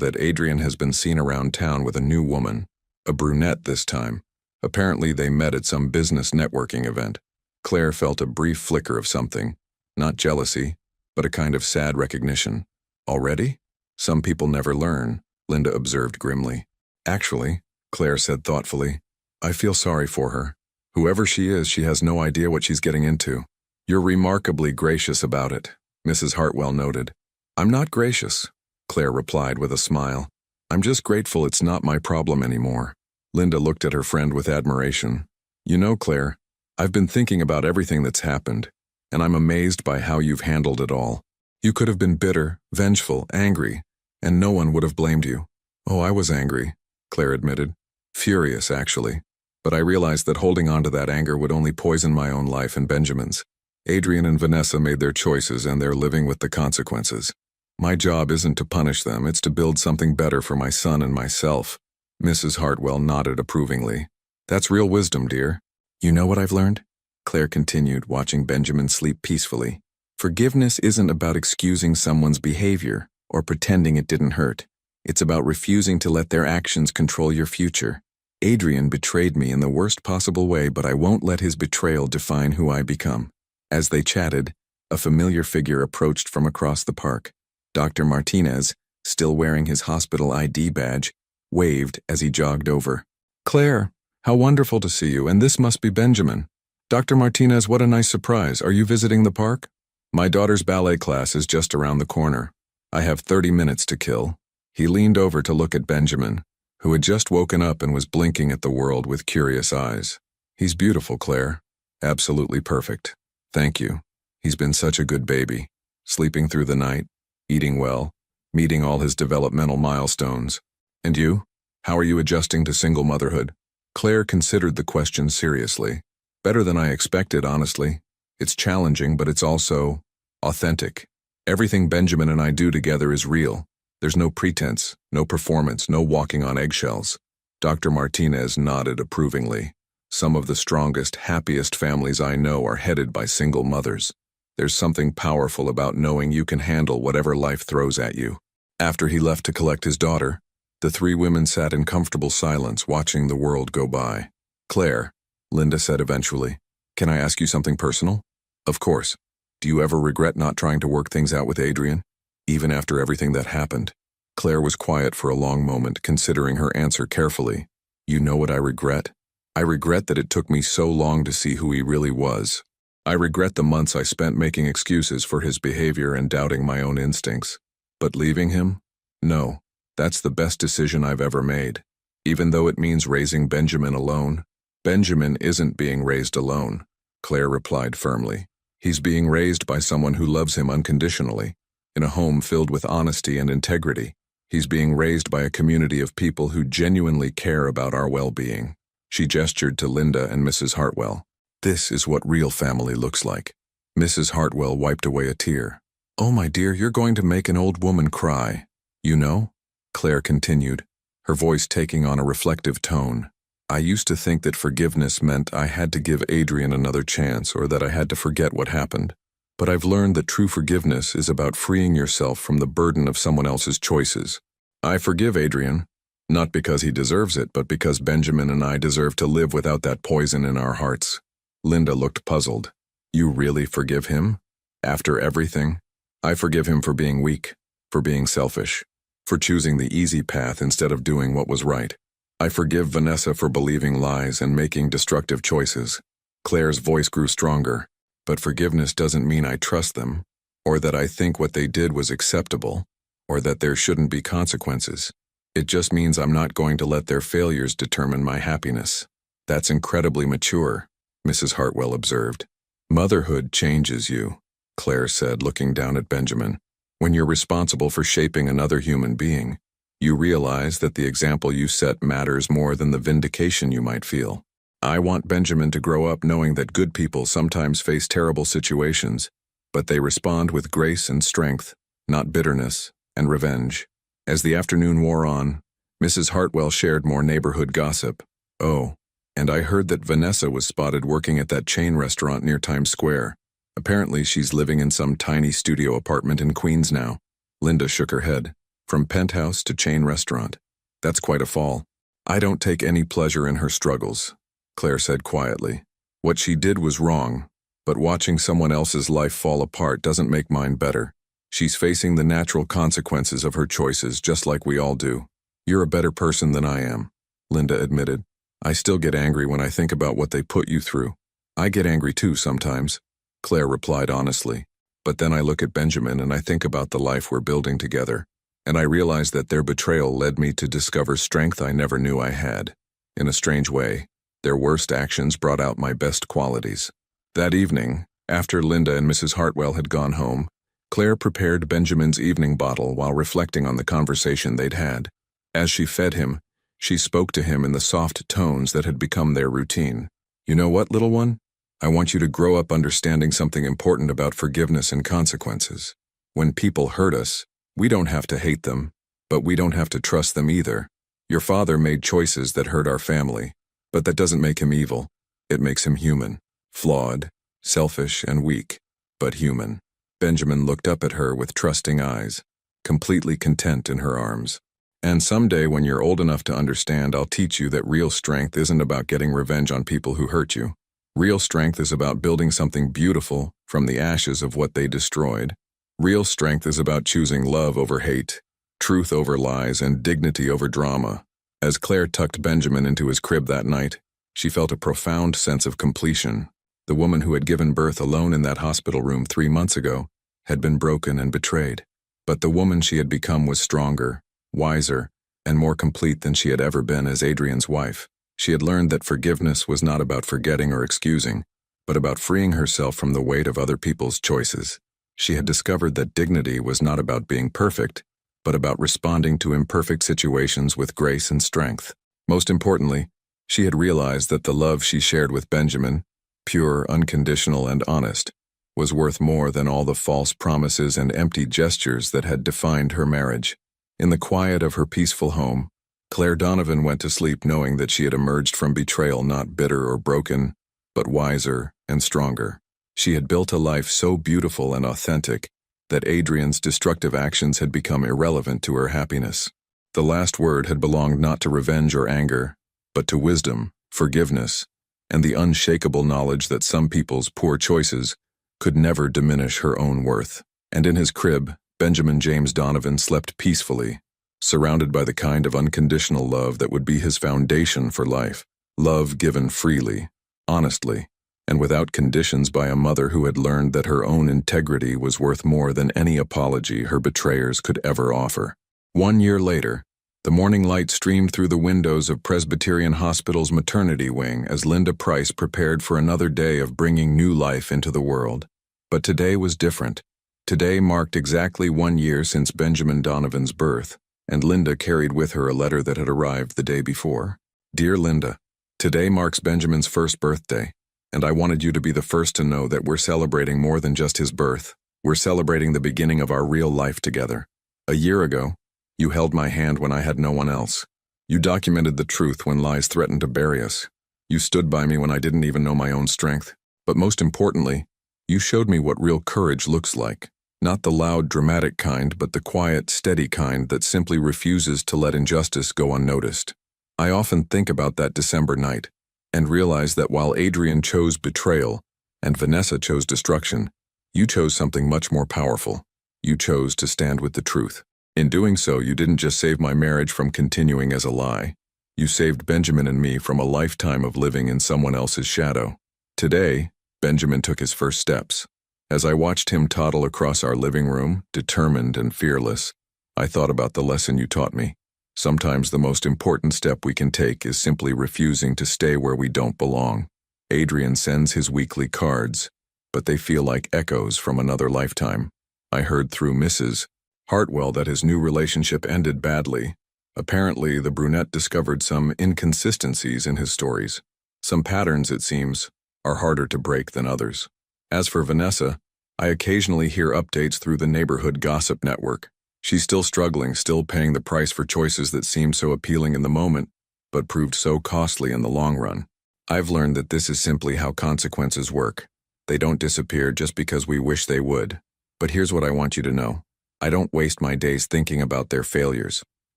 that Adrian has been seen around town with a new woman. A brunette this time. Apparently they met at some business networking event. Claire felt a brief flicker of something. Not jealousy, but a kind of sad recognition. Already? Some people never learn, Linda observed grimly. Actually, Claire said thoughtfully, I feel sorry for her. Whoever she is, she has no idea what she's getting into. You're remarkably gracious about it, Mrs. Hartwell noted. I'm not gracious, Claire replied with a smile. I'm just grateful it's not my problem anymore. Linda looked at her friend with admiration. You know, Claire, I've been thinking about everything that's happened, and I'm amazed by how you've handled it all. You could have been bitter, vengeful, angry, and no one would have blamed you. Oh, I was angry, Claire admitted. Furious, actually. But I realized that holding on to that anger would only poison my own life and Benjamin's. Adrian and Vanessa made their choices and they're living with the consequences. My job isn't to punish them, it's to build something better for my son and myself. Mrs. Hartwell nodded approvingly. That's real wisdom, dear. You know what I've learned? Claire continued, watching Benjamin sleep peacefully. Forgiveness isn't about excusing someone's behavior or pretending it didn't hurt. It's about refusing to let their actions control your future. Adrian betrayed me in the worst possible way, but I won't let his betrayal define who I become. As they chatted, a familiar figure approached from across the park. Dr. Martinez, still wearing his hospital ID badge, waved as he jogged over. Claire, how wonderful to see you, and this must be Benjamin. Dr. Martinez, what a nice surprise. Are you visiting the park? My daughter's ballet class is just around the corner. I have 30 minutes to kill. He leaned over to look at Benjamin, who had just woken up and was blinking at the world with curious eyes. He's beautiful, Claire. Absolutely perfect. Thank you. He's been such a good baby. Sleeping through the night, eating well, meeting all his developmental milestones. And you? How are you adjusting to single motherhood? Claire considered the question seriously. Better than I expected, honestly. It's challenging, but it's also authentic. Everything Benjamin and I do together is real. There's no pretense, no performance, no walking on eggshells. Dr. Martinez nodded approvingly. Some of the strongest, happiest families I know are headed by single mothers. There's something powerful about knowing you can handle whatever life throws at you. After he left to collect his daughter, the three women sat in comfortable silence, watching the world go by. Claire, Linda said eventually, can I ask you something personal? Of course. Do you ever regret not trying to work things out with Adrian? Even after everything that happened? Claire was quiet for a long moment, considering her answer carefully. You know what I regret? I regret that it took me so long to see who he really was. I regret the months I spent making excuses for his behavior and doubting my own instincts. But leaving him? No, that's the best decision I've ever made. Even though it means raising Benjamin alone. Benjamin isn't being raised alone, Claire replied firmly. He's being raised by someone who loves him unconditionally. In a home filled with honesty and integrity. He's being raised by a community of people who genuinely care about our well-being. She gestured to Linda and Mrs. Hartwell. This is what real family looks like. Mrs. Hartwell wiped away a tear. Oh, my dear, you're going to make an old woman cry. You know? Claire continued, her voice taking on a reflective tone. I used to think that forgiveness meant I had to give Adrian another chance or that I had to forget what happened. But I've learned that true forgiveness is about freeing yourself from the burden of someone else's choices. I forgive Adrian, not because he deserves it, but because Benjamin and I deserve to live without that poison in our hearts. Linda looked puzzled. You really forgive him? After everything? I forgive him for being weak, for being selfish, for choosing the easy path instead of doing what was right. I forgive Vanessa for believing lies and making destructive choices. Claire's voice grew stronger. But forgiveness doesn't mean I trust them, or that I think what they did was acceptable, or that there shouldn't be consequences. It just means I'm not going to let their failures determine my happiness. That's incredibly mature, Mrs. Hartwell observed. Motherhood changes you, Claire said, looking down at Benjamin. When you're responsible for shaping another human being, you realize that the example you set matters more than the vindication you might feel. I want Benjamin to grow up knowing that good people sometimes face terrible situations, but they respond with grace and strength, not bitterness and revenge. As the afternoon wore on, Mrs. Hartwell shared more neighborhood gossip. Oh, and I heard that Vanessa was spotted working at that chain restaurant near Times Square. Apparently she's living in some tiny studio apartment in Queens now. Linda shook her head. From penthouse to chain restaurant. That's quite a fall. I don't take any pleasure in her struggles, Claire said quietly. What she did was wrong, but watching someone else's life fall apart doesn't make mine better. She's facing the natural consequences of her choices just like we all do. You're a better person than I am, Linda admitted. I still get angry when I think about what they put you through. I get angry too sometimes, Claire replied honestly. But then I look at Benjamin and I think about the life we're building together. and I realized that their betrayal led me to discover strength I never knew I had. In a strange way, their worst actions brought out my best qualities. That evening, after Linda and Mrs. Hartwell had gone home, Claire prepared Benjamin's evening bottle while reflecting on the conversation they'd had. As she fed him, she spoke to him in the soft tones that had become their routine. "You know what, little one? I want you to grow up understanding something important about forgiveness and consequences. When people hurt us, we don't have to hate them, but we don't have to trust them either. Your father made choices that hurt our family, but that doesn't make him evil. It makes him human. Flawed, selfish, and weak, but human." Benjamin looked up at her with trusting eyes, completely content in her arms. "And someday when you're old enough to understand, I'll teach you that real strength isn't about getting revenge on people who hurt you. Real strength is about building something beautiful from the ashes of what they destroyed. Real strength is about choosing love over hate, truth over lies, and dignity over drama." As Claire tucked Benjamin into his crib that night, she felt a profound sense of completion. The woman who had given birth alone in that hospital room 3 months ago had been broken and betrayed. But the woman she had become was stronger, wiser, and more complete than she had ever been as Adrian's wife. She had learned that forgiveness was not about forgetting or excusing, but about freeing herself from the weight of other people's choices. She had discovered that dignity was not about being perfect, but about responding to imperfect situations with grace and strength. Most importantly, she had realized that the love she shared with Benjamin, pure, unconditional, and honest, was worth more than all the false promises and empty gestures that had defined her marriage. In the quiet of her peaceful home, Claire Donovan went to sleep knowing that she had emerged from betrayal not bitter or broken, but wiser and stronger. She had built a life so beautiful and authentic that Adrian's destructive actions had become irrelevant to her happiness. The last word had belonged not to revenge or anger, but to wisdom, forgiveness, and the unshakable knowledge that some people's poor choices could never diminish her own worth. And in his crib, Benjamin James Donovan slept peacefully, surrounded by the kind of unconditional love that would be his foundation for life. Love given freely, honestly, and without conditions by a mother who had learned that her own integrity was worth more than any apology her betrayers could ever offer. 1 year later, the morning light streamed through the windows of Presbyterian Hospital's maternity wing as Linda Price prepared for another day of bringing new life into the world. But today was different. Today marked exactly 1 year since Benjamin Donovan's birth, and Linda carried with her a letter that had arrived the day before. "Dear Linda, today marks Benjamin's first birthday, and I wanted you to be the first to know that we're celebrating more than just his birth. We're celebrating the beginning of our real life together. A year ago, you held my hand when I had no one else. You documented the truth when lies threatened to bury us. You stood by me when I didn't even know my own strength. But most importantly, you showed me what real courage looks like. Not the loud, dramatic kind, but the quiet, steady kind that simply refuses to let injustice go unnoticed. I often think about that December night and realize that while Adrian chose betrayal and Vanessa chose destruction, you chose something much more powerful. You chose to stand with the truth. In doing so, you didn't just save my marriage from continuing as a lie. You saved Benjamin and me from a lifetime of living in someone else's shadow. Today, Benjamin took his first steps. As I watched him toddle across our living room, determined and fearless, I thought about the lesson you taught me. Sometimes the most important step we can take is simply refusing to stay where we don't belong. Adrian sends his weekly cards, but they feel like echoes from another lifetime. I heard through Mrs. Hartwell that his new relationship ended badly. Apparently, the brunette discovered some inconsistencies in his stories. Some patterns, it seems, are harder to break than others. As for Vanessa, I occasionally hear updates through the neighborhood gossip network. She's still struggling, still paying the price for choices that seemed so appealing in the moment, but proved so costly in the long run. I've learned that this is simply how consequences work. They don't disappear just because we wish they would. But here's what I want you to know. I don't waste my days thinking about their failures.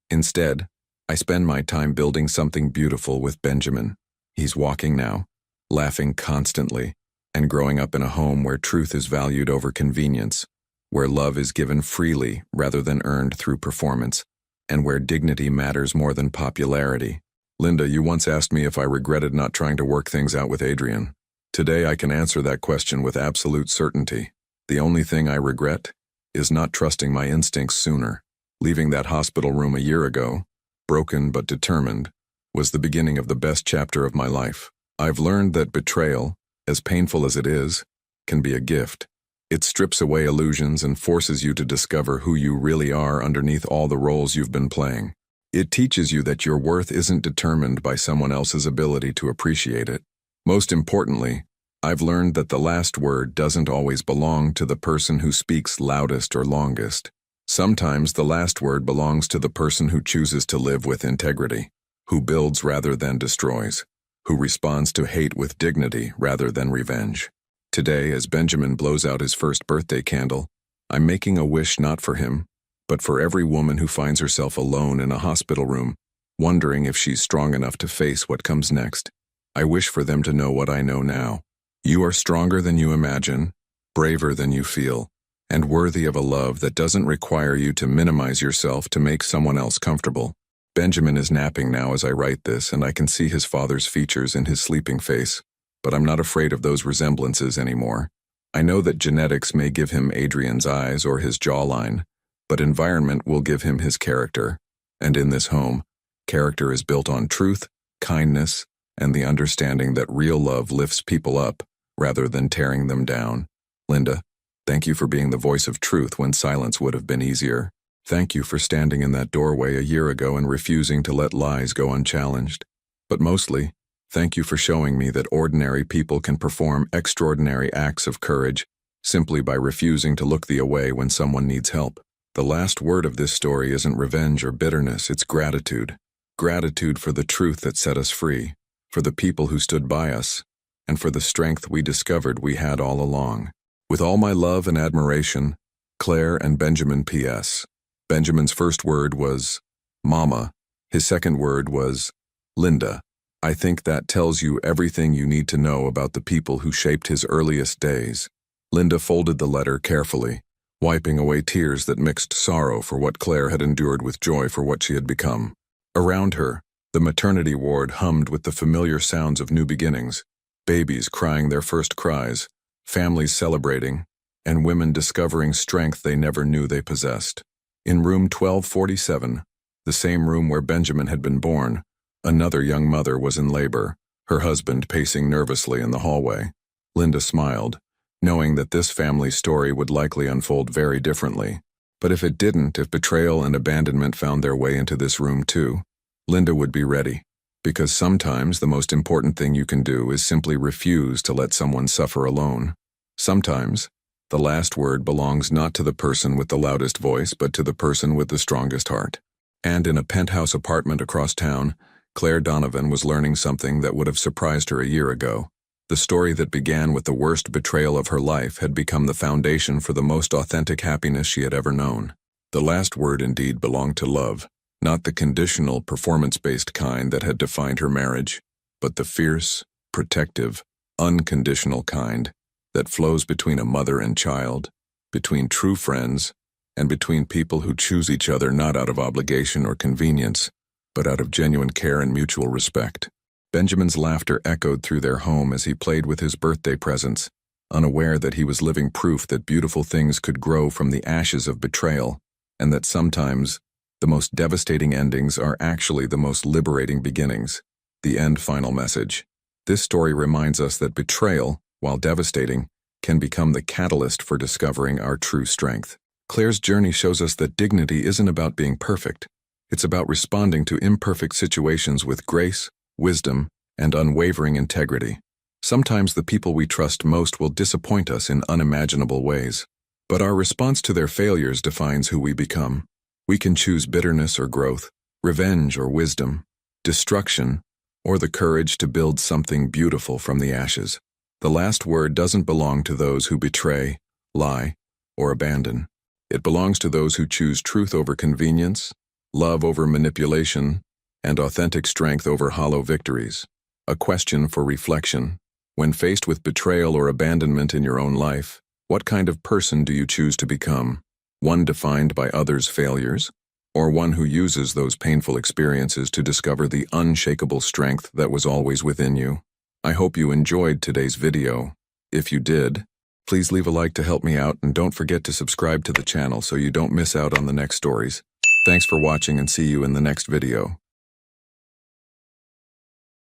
Instead, I spend my time building something beautiful with Benjamin. He's walking now, laughing constantly, and growing up in a home where truth is valued over convenience, where love is given freely rather than earned through performance, and where dignity matters more than popularity. Linda, you once asked me if I regretted not trying to work things out with Adrian. Today I can answer that question with absolute certainty. The only thing I regret is not trusting my instincts sooner. Leaving that hospital room a year ago, broken but determined, was the beginning of the best chapter of my life. I've learned that betrayal, as painful as it is, can be a gift. It strips away illusions and forces you to discover who you really are underneath all the roles you've been playing. It teaches you that your worth isn't determined by someone else's ability to appreciate it. Most importantly, I've learned that the last word doesn't always belong to the person who speaks loudest or longest. Sometimes the last word belongs to the person who chooses to live with integrity, who builds rather than destroys, who responds to hate with dignity rather than revenge. Today, as Benjamin blows out his first birthday candle, I'm making a wish not for him, but for every woman who finds herself alone in a hospital room, wondering if she's strong enough to face what comes next. I wish for them to know what I know now. You are stronger than you imagine, braver than you feel, and worthy of a love that doesn't require you to minimize yourself to make someone else comfortable. Benjamin is napping now as I write this, and I can see his father's features in his sleeping face, but I'm not afraid of those resemblances anymore. I know that genetics may give him Adrian's eyes or his jawline, but environment will give him his character. And in this home, character is built on truth, kindness, and the understanding that real love lifts people up rather than tearing them down. Linda, thank you for being the voice of truth when silence would have been easier. Thank you for standing in that doorway a year ago and refusing to let lies go unchallenged. But mostly, thank you for showing me that ordinary people can perform extraordinary acts of courage simply by refusing to look the other way when someone needs help. The last word of this story isn't revenge or bitterness, it's gratitude. Gratitude for the truth that set us free, for the people who stood by us, and for the strength we discovered we had all along. With all my love and admiration, Claire and Benjamin. P.S. Benjamin's first word was Mama. His second word was Linda. I think that tells you everything you need to know about the people who shaped his earliest days. Linda folded the letter carefully, wiping away tears that mixed sorrow for what Claire had endured with joy for what she had become. Around her, the maternity ward hummed with the familiar sounds of new beginnings, babies crying their first cries, families celebrating, and women discovering strength they never knew they possessed. In room 1247, the same room where Benjamin had been born, another young mother was in labor, her husband pacing nervously in the hallway. Linda smiled, knowing that this family story would likely unfold very differently. But if it didn't, if betrayal and abandonment found their way into this room too, Linda would be ready. Because sometimes the most important thing you can do is simply refuse to let someone suffer alone. Sometimes, the last word belongs not to the person with the loudest voice, but to the person with the strongest heart. And in a penthouse apartment across town, Claire Donovan was learning something that would have surprised her a year ago. The story that began with the worst betrayal of her life had become the foundation for the most authentic happiness she had ever known. The last word indeed belonged to love, not the conditional, performance-based kind that had defined her marriage, but the fierce, protective, unconditional kind that flows between a mother and child, between true friends, and between people who choose each other not out of obligation or convenience, but out of genuine care and mutual respect. Benjamin's laughter echoed through their home as he played with his birthday presents, unaware that he was living proof that beautiful things could grow from the ashes of betrayal, and that sometimes the most devastating endings are actually the most liberating beginnings. The end final message. This story reminds us that betrayal, while devastating, can become the catalyst for discovering our true strength. Claire's journey shows us that dignity isn't about being perfect. It's about responding to imperfect situations with grace, wisdom, and unwavering integrity. Sometimes the people we trust most will disappoint us in unimaginable ways, but our response to their failures defines who we become. We can choose bitterness or growth, revenge or wisdom, destruction, or the courage to build something beautiful from the ashes. The last word doesn't belong to those who betray, lie, or abandon. It belongs to those who choose truth over convenience, love over manipulation, and authentic strength over hollow victories. A question for reflection. When faced with betrayal or abandonment in your own life, what kind of person do you choose to become? One defined by others' failures, or one who uses those painful experiences to discover the unshakable strength that was always within you? I hope you enjoyed today's video. If you did, please leave a like to help me out, and don't forget to subscribe to the channel so you don't miss out on the next stories. Thanks for watching and see you in the next video.